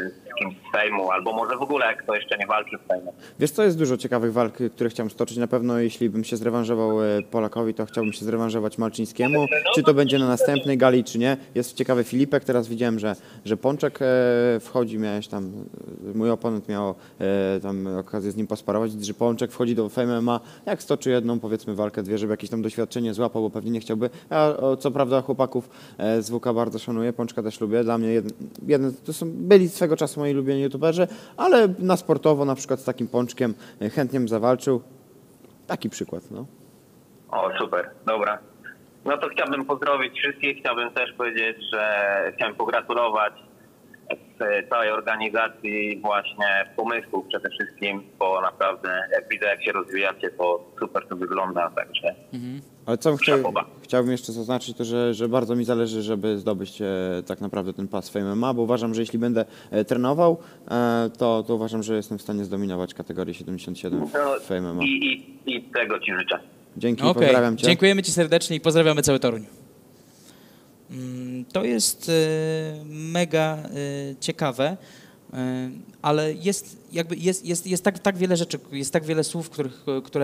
z kimś z Fejmu, albo może w ogóle kto jeszcze nie walczy z Fejmem? Wiesz co, jest dużo ciekawych walk, które chciałem stoczyć. Na pewno jeśli bym się zrewanżował Polakowi, to chciałbym się zrewanżować Malczyńskiemu. Czy to będzie na następnej gali, czy nie. Jest ciekawy Filipek. Teraz widziałem, że Pączek wchodzi. Miałeś tam, mój oponent miał tam okazję z nim posparować, że Pączek wchodzi do Fame MMA. Jak stoczy jedną, powiedzmy, walkę, dwie, żeby jakieś tam doświadczenie złapał, bo pewnie nie chciałby. Ja co prawda chłopaków z WK bardzo szanuję, Pączka też lubię. Dla mnie byli swego czasu moi ulubieni youtuberzy, ale na sportowo na przykład z takim Pączkiem chętnie bym zawalczył. Taki przykład, no. O, super, dobra. No to chciałbym pozdrowić wszystkich, chciałbym też powiedzieć, że chciałem pogratulować z całej organizacji właśnie pomysłów przede wszystkim, bo naprawdę jak widzę jak się rozwijacie, to super to wygląda, także Ale co Szapoba. chciałbym jeszcze zaznaczyć, to że bardzo mi zależy, żeby zdobyć tak naprawdę ten pas Fame MMA, bo uważam, że jeśli będę trenował, to uważam, że jestem w stanie zdominować kategorię 77 w Fame MMA. i tego Ci życzę. Dzięki, Okej, pozdrawiam Cię. dziękujemy Ci serdecznie i pozdrawiamy cały Toruń. To jest mega ciekawe, ale jest tak wiele rzeczy, jest tak wiele słów,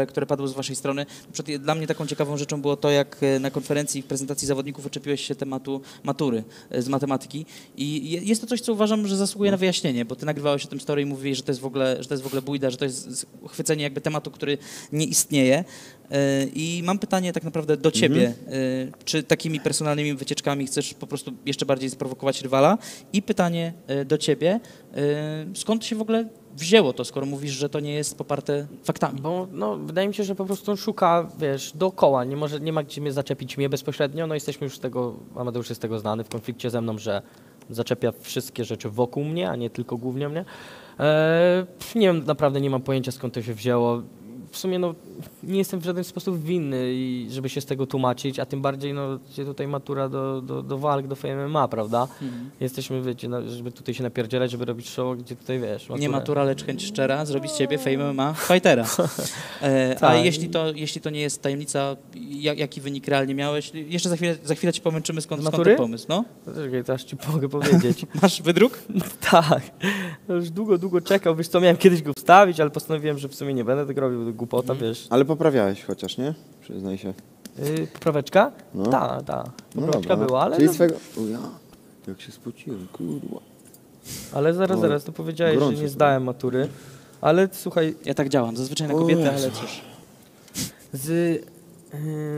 które padły z Waszej strony. Na przykład dla mnie taką ciekawą rzeczą było to, jak na konferencji w prezentacji zawodników uczepiłeś się tematu matury z matematyki i jest to coś, co uważam, że zasługuje na wyjaśnienie, bo Ty nagrywałeś o tym story i mówiłeś, że to jest w ogóle bójda, że to jest chwycenie jakby tematu, który nie istnieje. I mam pytanie tak naprawdę do Ciebie. Czy takimi personalnymi wycieczkami chcesz po prostu jeszcze bardziej sprowokować rywala? I pytanie do Ciebie, skąd się w ogóle wzięło to, skoro mówisz, że to nie jest poparte faktami? Bo no, wydaje mi się, że po prostu on szuka, wiesz, dookoła, nie ma gdzie mnie zaczepić mnie bezpośrednio, no jesteśmy już z tego, Amadeusz jest z tego znany w konflikcie ze mną, że zaczepia wszystkie rzeczy wokół mnie, a nie tylko głównie mnie. Nie wiem, naprawdę nie mam pojęcia, skąd to się wzięło. W sumie no, nie jestem w żaden sposób winny, i żeby się z tego tłumaczyć, a tym bardziej no, gdzie tutaj matura do walk, do Fame MMA, prawda? Jesteśmy, wiecie, żeby tutaj się napierdzielać, żeby robić show, gdzie tutaj, wiesz, Nie matura, lecz chęć szczera, zrobić z Ciebie Fame MMA fightera. A Tak. jeśli to nie jest tajemnica, jaki wynik realnie miałeś? Jeszcze za chwilę Ci pomęczymy, skąd matury? ten pomysł. No? Czekaj, to aż ci mogę powiedzieć. Masz wydruk? Tak, już długo czekał, wiesz co, miałem kiedyś go wstawić, ale postanowiłem, że w sumie nie będę tego robił, głupota, wiesz. Ale poprawiałeś chociaż, nie? Przyznaj się. Popraweczka? No. Tak. No Popraweczka dobra, była, ale, Czyli no, swego... O ja, jak się spociłem, kurwa. ale zaraz, to powiedziałeś, że gorąco nie sobie. zdałem matury. Ale słuchaj, Ja tak działam, zazwyczaj na kobiety, ale cóż. z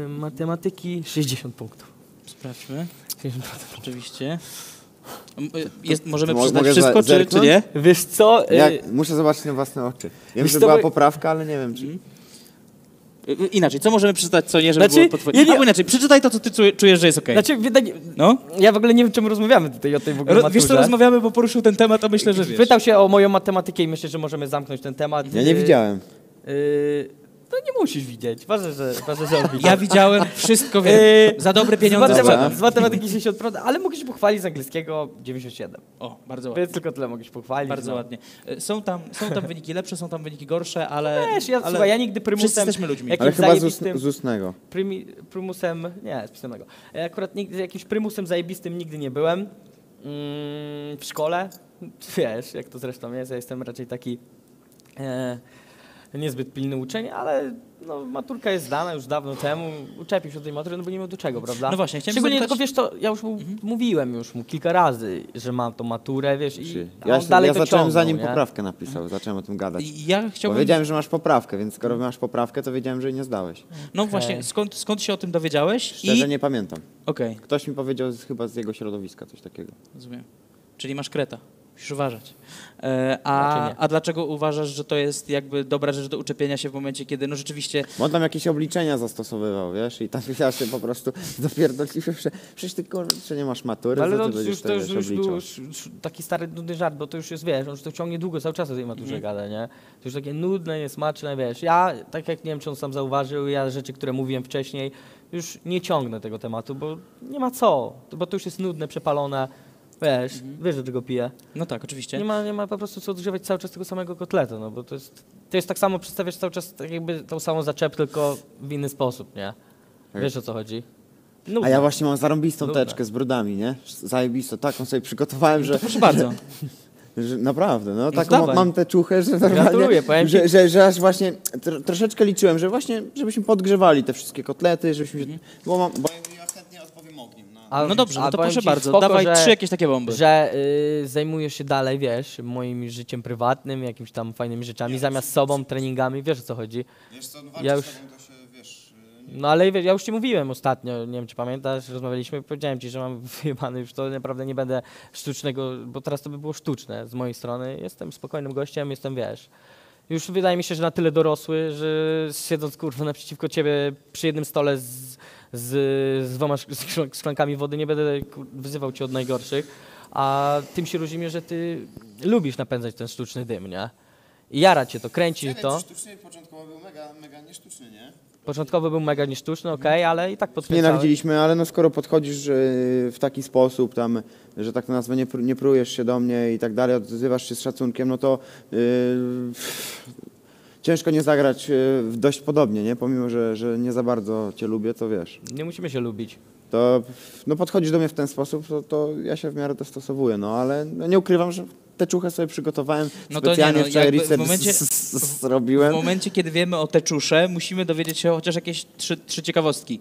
matematyki 60 punktów. Sprawdźmy. 60%. Oczywiście. Możemy Mogę przyznać wszystko, czy zerknąć? nie? Wiesz co? Muszę zobaczyć na własne oczy. Wiem, Wiesz że co, była bo- poprawka, ale nie wiem, czy... Inaczej, co możemy przeczytać, co nie, żeby Znaczy, było po twoim... ja nie- Albo inaczej, przeczytaj to, co ty czujesz, że jest okej. Znaczy, No? ja w ogóle nie wiem, czemu rozmawiamy tutaj o tej w ogóle maturze. Wiesz co, rozmawiamy, bo poruszył ten temat, a myślę, że wiesz. Pytał się o moją matematykę i myślę, że możemy zamknąć ten temat. Ja nie widziałem. No nie musisz widzieć. Ważne, że on widzi. Ja widziałem, wszystko wiem. Za dobre pieniądze sprzedam. Z matematyki 60%, ale mogę się pochwalić z angielskiego 97. O, bardzo ładnie. Więc tylko tyle mogę się pochwalić. Bardzo no. ładnie. Są tam wyniki lepsze, są tam wyniki gorsze, ale... Wiesz, ale słuchaj, ja nigdy wszyscy prymusem... jesteśmy ludźmi. jakimś Ale chyba zajebistym- z ustnego. Prymusem... Nie, z pisanego. Ja akurat nigdy, jakimś prymusem zajebistym nigdy nie byłem. W szkole, wiesz, jak to zresztą jest, ja jestem raczej taki niezbyt pilny uczeń, ale no, maturka jest zdana już dawno temu, uczepił się od tej matury, no bo nie miał do czego, prawda? No właśnie, chciałem Szczególnie zapytać- tylko, wiesz, to ja już mówiłem już mu kilka razy, że mam tą maturę, wiesz, a Ja, on dalej ja to zacząłem ciągnął, zanim nie? poprawkę napisał, zacząłem o tym gadać. Ja Bo chciałbym... wiedziałem, że masz poprawkę, więc skoro masz poprawkę, to wiedziałem, że jej nie zdałeś. No właśnie, skąd się o tym dowiedziałeś? Szczerze nie pamiętam. Okej, Ktoś mi powiedział chyba z jego środowiska coś takiego. rozumiem. Czyli masz kreta. Musisz uważać. Raczej nie. A dlaczego uważasz, że to jest jakby dobra rzecz do uczepienia się w momencie, kiedy no rzeczywiście... Bo on tam jakieś obliczenia zastosowywał, wiesz, i tam ja się po prostu dopierdoliłem, że przecież ty kurczę nie masz matury, Ale co no, ty będziesz to już obliczał. był taki stary, nudny żart, bo to już jest, wiesz, on już to ciągnie długo, cały czas o tej maturze gada, nie? To już takie nudne, niesmaczne, wiesz. Ja, tak jak nie wiem, czy on sam zauważył, ja rzeczy, które mówiłem wcześniej, już nie ciągnę tego tematu, bo nie ma co, bo to już jest nudne, przepalone, wiesz, do czego piję. No tak, oczywiście. Nie ma po prostu co odgrzewać cały czas tego samego kotleta, no bo to jest tak samo, przedstawiasz cały czas tak jakby tą samą zaczep, tylko w inny sposób, nie? Wiesz, o co chodzi? A Nudne. ja właśnie mam zarąbistą Nudne. teczkę z brudami, nie? Zajebistą, taką sobie przygotowałem, że... Proszę bardzo. Że naprawdę, no taką dawaj. mam tę czuchę, że Gratuluję, normalnie, powiem ci. że aż właśnie troszeczkę liczyłem, że właśnie, żebyśmy podgrzewali te wszystkie kotlety, żebyśmy się... Bo ja chętnie odpowiem ogniem. No dobrze, no to powiem proszę ci bardzo, spoko, dawaj że- 3 jakieś takie bomby. Że zajmujesz się dalej, wiesz, moim życiem prywatnym, jakimiś tam fajnymi rzeczami, zamiast sobą, treningami, wiesz o co chodzi. Ja już, no ale wiesz, ja już ci mówiłem ostatnio, nie wiem czy pamiętasz, rozmawialiśmy, powiedziałem ci, że mam wyjebany już to, naprawdę nie będę sztucznego, bo teraz to by było sztuczne z mojej strony. Jestem spokojnym gościem, jestem, wiesz, już wydaje mi się, że na tyle dorosły, że siedząc kurwa naprzeciwko ciebie przy jednym stole z 2 szklankami wody nie będę wyzywał cię od najgorszych, a tym się różnimy, że ty lubisz napędzać ten sztuczny dym, nie? I jara cię to, kręci to. Sztuczny początkowo był mega niesztuczny, nie? Początkowo był mega niesztuczny, okej, ale i tak podkręcałeś. Nienawidziliśmy, ale no skoro podchodzisz w taki sposób tam, że tak to nazwę, nie prujesz się do mnie i tak dalej, odzywasz się z szacunkiem, no to ciężko nie zagrać dość podobnie, nie? Pomimo, że nie za bardzo cię lubię, to wiesz. Nie musimy się lubić. To no podchodzisz do mnie w ten sposób, to ja się w miarę dostosowuję, no ale no, nie ukrywam, że tę czuchę sobie przygotowałem, No to nie, specjalnie no, wczoraj jakby w research momencie- zrobiłem. W momencie, kiedy wiemy o teczusze, musimy dowiedzieć się chociaż jakieś 3 ciekawostki.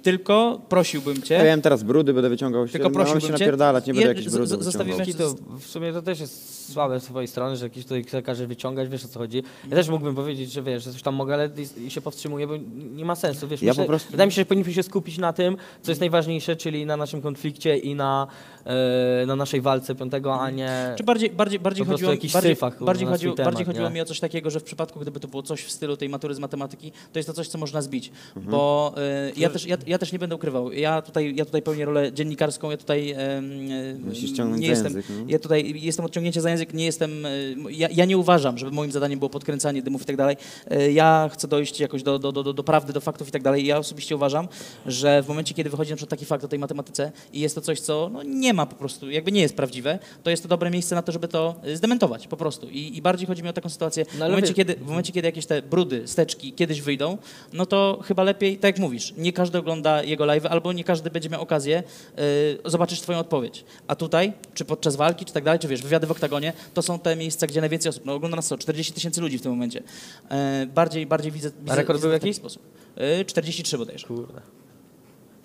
Tylko prosiłbym cię... Ja wiem teraz brudy, będę wyciągał się, Tylko mamy prosiłbym się cię, napierdalać, nie będę je- jakichś z- brudów zostawimy wyciągał. To w sumie to też jest słabe z twojej strony, że jakiś tutaj chce każe wyciągać, wiesz o co chodzi. Ja też mógłbym powiedzieć, że wiesz, że coś tam mogę, ale i się powstrzymuję, bo nie ma sensu, wiesz. Ja po prostu- Wydaje mi się, że powinniśmy się skupić na tym, co jest najważniejsze, czyli na naszym konflikcie i na naszej walce 5, a nie... Czy bardziej Po prostu chodziło, jakichś bardziej, syfach, bardziej, na swój chodziło, bardziej temat, chodziło nie? mi o coś takiego, że w przypadku, gdyby to było coś w stylu tej matury z matematyki, to jest to coś, co można zbić. Mhm. Bo ja też nie będę ukrywał. Ja tutaj pełnię rolę dziennikarską, ja tutaj Musisz ciągnąć nie za jestem. język, no. Ja tutaj jestem odciągnięcie za język, nie jestem. Ja nie uważam, żeby moim zadaniem było podkręcanie dymów i tak dalej. Ja chcę dojść jakoś do prawdy, do faktów i tak dalej. Ja osobiście uważam, że w momencie, kiedy wychodzi na przykład taki fakt o tej matematyce i jest to coś, co no, nie ma po prostu, jakby nie jest prawdziwe, to jest to dobre miejsce na to, żeby to zdementować po prostu. I bardziej chodzi mi o taką sytuację, No, ale w momencie, kiedy jakieś te brudy, steczki kiedyś wyjdą, no to chyba lepiej, tak jak mówisz, nie każdy ogląda jego live, albo nie każdy będzie miał okazję zobaczyć twoją odpowiedź. A tutaj, czy podczas walki, czy tak dalej, czy wiesz, wywiady w oktagonie, to są te miejsca, gdzie najwięcej osób, no ogląda nas 40 000 ludzi w tym momencie. Bardziej widzę A rekord widzę był w taki jaki? sposób. 43 bodajże. Kurde.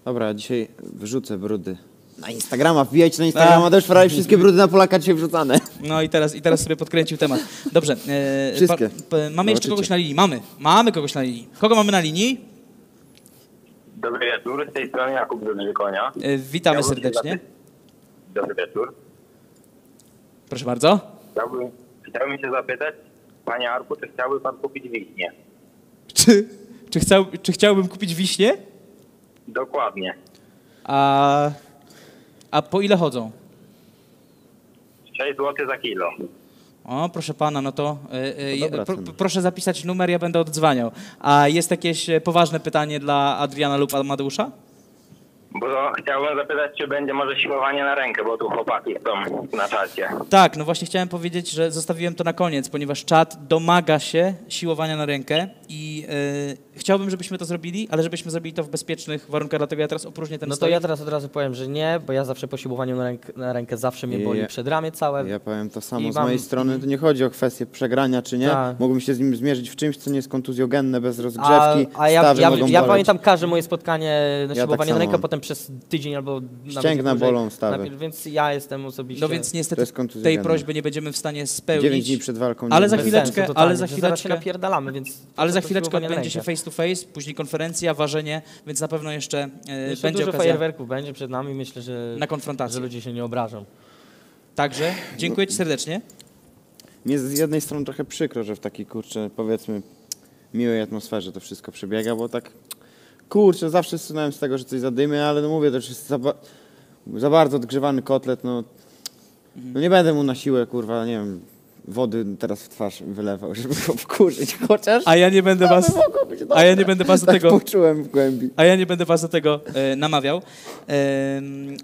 Dobra, dzisiaj wyrzucę brudy. Na Instagrama, wbijajcie na Instagrama, też prawie wszystkie brudy na Polaka dzisiaj wrzucane. No i teraz sobie podkręcił temat. Dobrze. Wszystkie. Mamy jeszcze Zobaczycie. kogoś na linii? Mamy kogoś na linii. Kogo mamy na linii? Dobry wieczór, z tej strony Jakub z Konia. Witamy serdecznie. Dobry wieczór. Proszę bardzo. Chciałbym się zapytać, panie Arku, czy chciałby pan kupić wiśnię? Czy chciałbym kupić wiśnie? Dokładnie. A po ile chodzą? 6 zł za kilo. O, proszę pana, no to dobra cena. proszę zapisać numer, ja będę oddzwaniał. A jest jakieś poważne pytanie dla Adriana lub Amadeusza? Bo chciałbym zapytać, czy będzie może siłowanie na rękę, bo tu chłopaki są na czacie. Tak, no właśnie chciałem powiedzieć, że zostawiłem to na koniec, ponieważ czat domaga się siłowania na rękę i chciałbym, żebyśmy to zrobili, ale żebyśmy zrobili to w bezpiecznych warunkach, dlatego ja teraz opróżnię ten No to stolik. ja teraz od razu powiem, że nie, bo ja zawsze po siłowaniu na rękę zawsze mnie boli przedramię całe. Ja powiem to samo I z wam- mojej strony, to nie chodzi o kwestię przegrania czy nie. Tak. Mógłbym się z nim zmierzyć w czymś, co nie jest kontuzjogenne, bez rozgrzewki, A ja stawy mogą ja boleć. pamiętam każde moje spotkanie na Ja siłowanie tak na samo rękę, mam. potem przez tydzień albo nawet Ścięgna dłużej bolą, stawy. Więc ja jestem osobiście... No więc To niestety jest tej kontuzjogenne. prośby nie będziemy w stanie spełnić. 9 dni przed walką. Ale nie za bez chwileczkę- sensu. totalnie, ale za że zaraz się chwileczkę- napierdalamy, więc... Ale za to chwileczkę siłowanie na odbędzie się rękę. face to face, później konferencja, ważenie, więc na pewno jeszcze Jeszcze będzie dużo okazja fajerwerków będzie przed nami, myślę, że, na konfrontację. że ludzie się nie obrażą. Także dziękuję ci serdecznie. Mnie z jednej strony trochę przykro, że w takiej, kurczę, powiedzmy, miłej atmosferze to wszystko przebiega, bo tak, kurczę, zawsze słynąłem z tego, że coś zadymy, ale no mówię, to już jest za bardzo odgrzewany kotlet, no nie będę mu na siłę, kurwa, nie wiem, wody teraz w twarz wylewał, żeby go wkurzyć, chociaż... A ja nie będę was, mogło być dobre. a ja nie będę was do Tak tego, poczułem w głębi. a ja nie będę was do tego namawiał.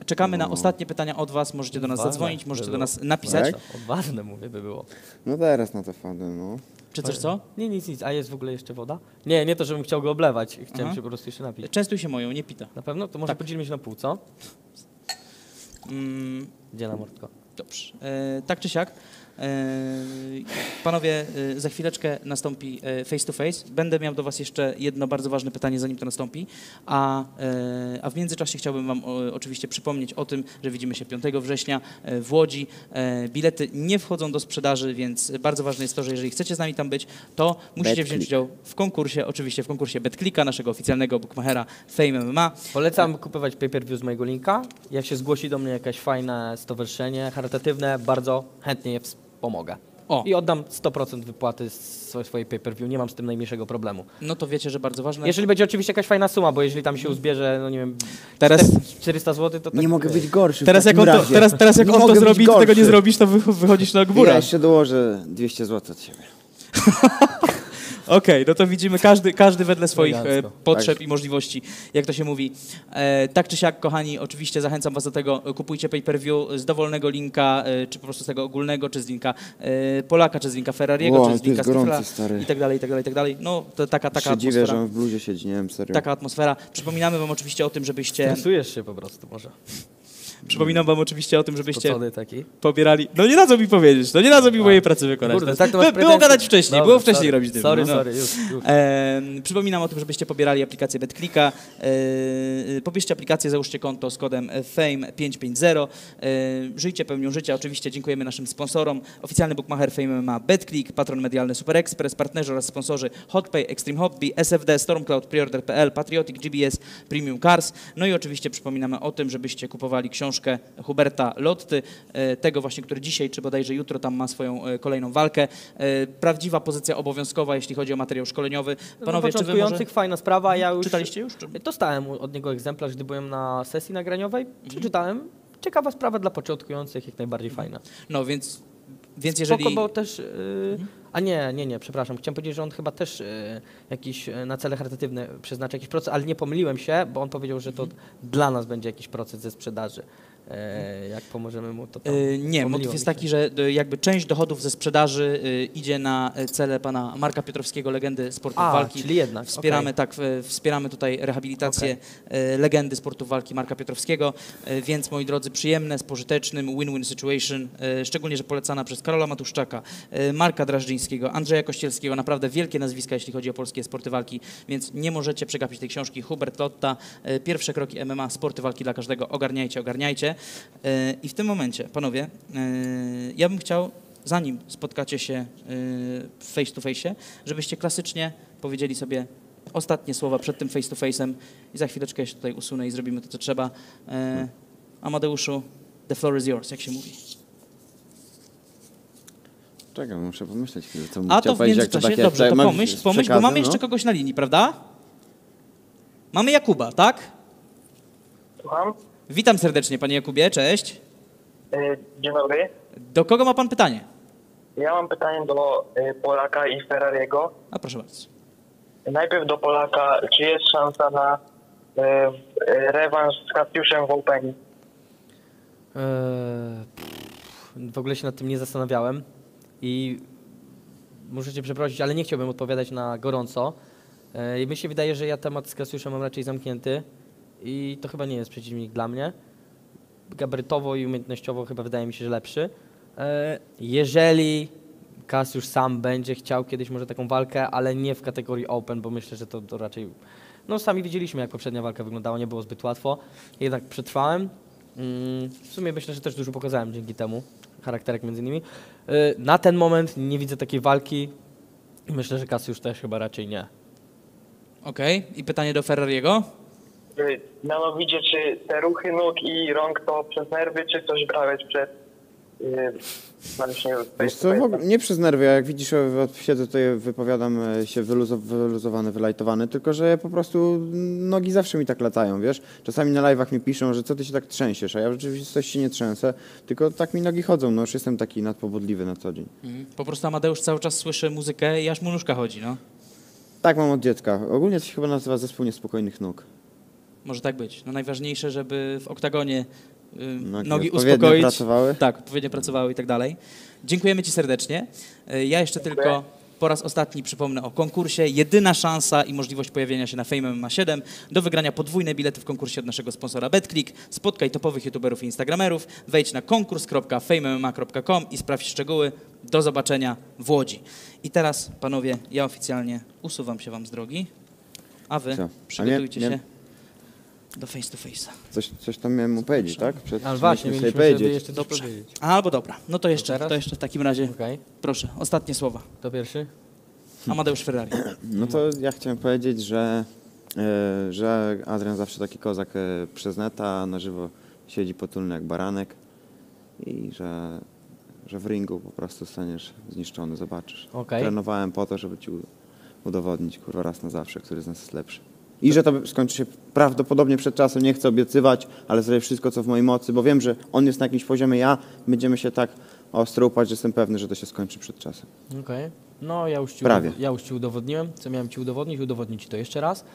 Czekamy na ostatnie pytania od was, możecie do nas Ważne zadzwonić, by możecie do było. nas napisać. Tak? Odważne mówię by było. No teraz na to wpadę, no. Czy coś co? Nie, nic. A jest w ogóle jeszcze woda? Nie to, żebym chciał go oblewać. Chciałem Aha. się po prostu jeszcze napić. Częstuj się moją, nie pita. Na pewno? To może Tak. podzielimy się na pół, co? Mm, Gdzie na mordko? Dobrze. Tak czy siak, panowie, za chwileczkę nastąpi face to face. Będę miał do was jeszcze jedno bardzo ważne pytanie, zanim to nastąpi. A w międzyczasie chciałbym wam oczywiście przypomnieć o tym, że widzimy się 5 września w Łodzi. Bilety nie wchodzą do sprzedaży, więc bardzo ważne jest to, że jeżeli chcecie z nami tam być, to musicie wziąć udział w konkursie, oczywiście w konkursie BetClicka, naszego oficjalnego bookmachera Fame MMA. Polecam kupować pay-per-view z mojego linka. Jak się zgłosi do mnie jakieś fajne stowarzyszenie charytatywne, bardzo chętnie je pomogę. O. I oddam 100% wypłaty z swojej pay-per-view. Nie mam z tym najmniejszego problemu. No to wiecie, że bardzo ważne. Jeżeli będzie oczywiście jakaś fajna suma, bo jeżeli tam się uzbierze, no nie wiem, Teraz- 400 zł, to tak Nie mogę być gorszy Teraz w jak takim on to, razie. teraz jak Nie on to mogę być zrobi, ty tego nie gorszy. zrobisz, to wychodzisz na Ja górę. jeszcze dołożę 200 zł od siebie. Okej, no to widzimy każdy wedle swoich Elegancko. potrzeb Tak. i możliwości, jak to się mówi. Tak czy siak, kochani, oczywiście zachęcam was do tego, kupujcie pay-per-view z dowolnego linka, czy po prostu z tego ogólnego, czy z linka Polaka, czy z linka Ferrariego, Wow, czy z tu linka jest gorący, Stifla stary. i tak dalej, i tak dalej, i tak dalej. No, to taka się dziwię, że atmosfera. on w bluzie siedzi, nie wiem, serio. Taka atmosfera. Przypominamy wam oczywiście o tym, żebyście... Stresujesz się po prostu może. Przypominam wam oczywiście o tym, żebyście Spocony taki. pobierali... No nie dadzą mi powiedzieć, no nie dadzą mi mojej pracy wykonać. Kurde, tak to masz było pretensje. gadać wcześniej, Dobra, było wcześniej sorry. robić tym. Sorry, no. sorry, już. Przypominam o tym, żebyście pobierali aplikację BetClicka. Pobierzcie aplikację, załóżcie konto z kodem FAME550. Żyjcie pełnią życia. Oczywiście dziękujemy naszym sponsorom. Oficjalny bookmacher Fame MMA BetClick, patron medialny Super Express, partnerzy oraz sponsorzy HotPay, Extreme Hobby, SFD, Stormcloud, Preorder.pl, Patriotic, GBS, Premium Cars. No i oczywiście przypominamy o tym, żebyście kupowali książkę Huberta Lotty, tego właśnie, który dzisiaj, czy bodajże jutro tam ma swoją kolejną walkę. Prawdziwa pozycja obowiązkowa, jeśli chodzi o materiał szkoleniowy. Panowie, czy wy Początkujących, może... fajna sprawa. Ja już Czytaliście już? Czy... Dostałem od niego egzemplarz, gdy byłem na sesji nagraniowej. Przeczytałem. Ciekawa sprawa dla początkujących, jak najbardziej fajna. No, więc jeżeli... Spoko, bo też... A nie, przepraszam. Chciałem powiedzieć, że on chyba też jakiś na cele charytatywne przeznacza jakiś procent, ale nie pomyliłem się, bo on powiedział, że to dla nas będzie jakiś procent ze sprzedaży. Jak pomożemy mu, to tam Nie, pomyliło motyw mi jest się. taki, że jakby część dochodów ze sprzedaży idzie na cele pana Marka Piotrowskiego, legendy sportu walki. Czyli jednak. Wspieramy, okej. tak, wspieramy tutaj rehabilitację legendy sportu walki Marka Piotrowskiego, więc moi drodzy, przyjemne, z pożytecznym, win-win situation, szczególnie, że polecana przez Karola Matuszczaka, Marka Drażdżyńskiego, Andrzeja Kościelskiego, naprawdę wielkie nazwiska, jeśli chodzi o polskie sporty walki, więc nie możecie przegapić tej książki. Hubert Lotta, pierwsze kroki MMA, sporty walki dla każdego, ogarniajcie, ogarniajcie. I w tym momencie, panowie, ja bym chciał, zanim spotkacie się face to face, żebyście klasycznie powiedzieli sobie ostatnie słowa przed tym face to face'em i za chwileczkę się tutaj usunę i zrobimy to, co trzeba. Amadeuszu, the floor is yours, jak się mówi. Czekaj, muszę pomyśleć chwilę, co A chciał to w powiedzieć, jak międzyczasie, takie- dobrze, to mam pomyśl, z bo przekazem, mamy jeszcze no. kogoś na linii, prawda? Mamy Jakuba, tak? Słucham? Witam serdecznie, panie Jakubie, cześć. Dzień dobry. Do kogo ma pan pytanie? Ja mam pytanie do Polaka i Ferrariego. A proszę bardzo. Najpierw do Polaka, czy jest szansa na rewanż z Kasiuszem w Openie? W ogóle się nad tym nie zastanawiałem i muszę cię przeprosić, ale nie chciałbym odpowiadać na gorąco. I mi się wydaje, że ja temat z Kasiuszem mam raczej zamknięty i to chyba nie jest przeciwnik dla mnie. Gabarytowo i umiejętnościowo chyba wydaje mi się, że lepszy. Jeżeli Kasiusz sam będzie chciał kiedyś może taką walkę, ale nie w kategorii open, bo myślę, że to raczej... No sami widzieliśmy, jak poprzednia walka wyglądała, nie było zbyt łatwo. Jednak przetrwałem. W sumie myślę, że też dużo pokazałem dzięki temu, charakterek między innymi. Na ten moment nie widzę takiej walki. Myślę, że Kasiusz też chyba raczej nie. Okej, i pytanie do Ferrariego? Mianowicie, czy te ruchy nóg i rąk to przez nerwy, czy coś brałeś przed... Wiesz co, w ogóle nie przez nerwy, jak widzisz, siedzę tutaj, wypowiadam się wyluzowany, wylajtowany, tylko że po prostu nogi zawsze mi tak latają, wiesz? Czasami na live'ach mi piszą, że co ty się tak trzęsiesz, a ja w rzeczywistości nie trzęsę, tylko tak mi nogi chodzą, no już jestem taki nadpobudliwy na co dzień. Po prostu Amadeusz cały czas słyszy muzykę i aż mu nóżka chodzi, no. Tak mam od dziecka. Ogólnie to się chyba nazywa zespół niespokojnych nóg. Może tak być. No najważniejsze, żeby w oktagonie nogi odpowiednio uspokoić. pracowały. Tak, odpowiednio pracowały i tak dalej. Dziękujemy ci serdecznie. Ja jeszcze tylko po raz ostatni przypomnę o konkursie. Jedyna szansa i możliwość pojawienia się na Fame MMA 7 do wygrania podwójne bilety w konkursie od naszego sponsora BetClick. Spotkaj topowych youtuberów i instagramerów. Wejdź na konkurs.famemma.com i sprawdź szczegóły. Do zobaczenia w Łodzi. I teraz, panowie, ja oficjalnie usuwam się wam z drogi, a wy Co? przygotujcie A nie- się do face to face'a. Coś tam miałem mu powiedzieć, tak? Ale właśnie, mieliśmy mieliśmy sobie jeszcze coś Dobrze. powiedzieć. Albo dobra, no to jeszcze w takim razie, Okej, proszę, ostatnie słowa. to pierwszy? Amadeusz Ferrari. No to ja chciałem powiedzieć, że Adrian zawsze taki kozak przez neta, na żywo siedzi potulny jak baranek i że w ringu po prostu staniesz zniszczony, zobaczysz. Okej. Trenowałem po to, żeby ci udowodnić, kurwa, raz na zawsze, który z nas jest lepszy. I że to skończy się prawdopodobnie przed czasem, nie chcę obiecywać, ale zrobię wszystko, co w mojej mocy, bo wiem, że on jest na jakimś poziomie, będziemy się tak ostro upać, że jestem pewny, że to się skończy przed czasem. Okej. No ja już ci udowodniłem, co miałem ci udowodnić, udowodnię ci to jeszcze raz.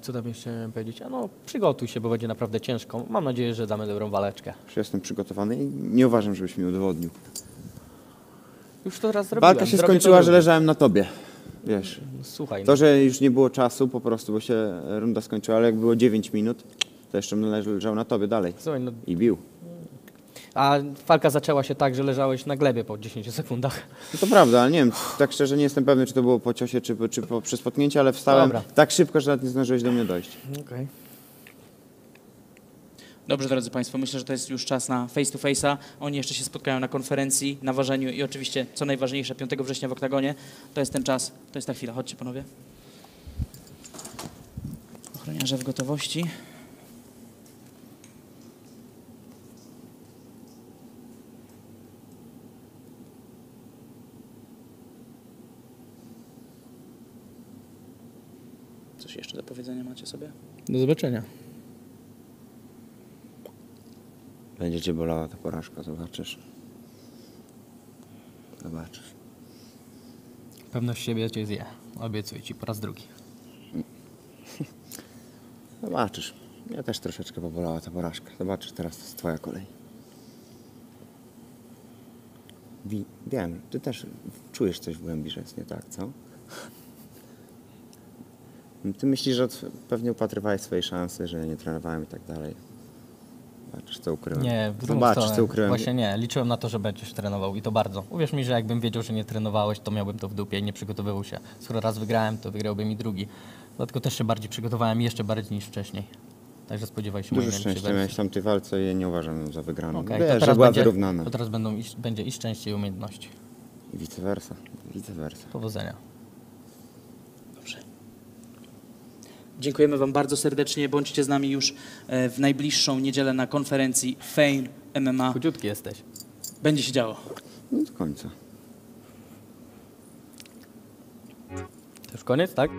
Co tam jeszcze miałem powiedzieć? No przygotuj się, bo będzie naprawdę ciężko. Mam nadzieję, że damy dobrą waleczkę. Już jestem przygotowany i nie uważam, żebyś mi udowodnił. Już to raz zrobiłem. Walka się zrobię to skończyła, że drugi. leżałem na tobie, wiesz. Słuchaj, To, że już nie było czasu po prostu, bo się runda skończyła, ale jak było 9 minut, to jeszcze bym leżał na tobie dalej słuchaj, no, i bił. a walka zaczęła się tak, że leżałeś na glebie po 10 sekundach. No to prawda, ale nie wiem, tak szczerze nie jestem pewny, czy to było po ciosie, czy przy spotknięciu, ale wstałem Dobra. tak szybko, że nawet nie zdążyłeś do mnie dojść. Okej. Dobrze, drodzy Państwo, myślę, że to jest już czas na face to face'a. Oni jeszcze się spotkają na konferencji, na ważeniu i oczywiście, co najważniejsze, 5 września w oktagonie. To jest ten czas, to jest ta chwila. Chodźcie, panowie. Ochroniarze w gotowości. Coś jeszcze do powiedzenia macie sobie? Do zobaczenia. Będzie cię bolała ta porażka, zobaczysz. Zobaczysz. Pewność siebie cię zje. Obiecuję ci po raz drugi. Zobaczysz. Mnie też troszeczkę pobolała ta porażka. Zobaczysz, teraz to jest twoja kolej. Wiem, ty też czujesz coś w głębi, że jest nie tak, co? Ty myślisz, że pewnie upatrywałeś swojej szansy, że nie trenowałem i tak dalej. Zobaczysz, co ukryłem. Nie, w drugą Zobaczysz, stronę. co ukryłem. Właśnie nie, liczyłem na to, że będziesz trenował i to bardzo. Uwierz mi, że jakbym wiedział, że nie trenowałeś, to miałbym to w dupie i nie przygotowywał się. Skoro raz wygrałem, to wygrałbym i drugi. Dlatego też się bardziej przygotowałem, jeszcze bardziej niż wczśniej. Także spodziewaj się Dużo mojej szczęścia miałeś w tamtej walce i nie uważam ją za wygraną. Okej, Wiesz, to że teraz była będzie, wyrównana. to teraz będzie i szczęście, i umiejętności. I vice versa. Vice versa. Powodzenia. Dobrze. Dziękujemy Wam bardzo serdecznie. Bądźcie z nami już w najbliższą niedzielę na konferencji Fame MMA. Chudziutki jesteś. Będzie się działo. No do końca. To już koniec, tak?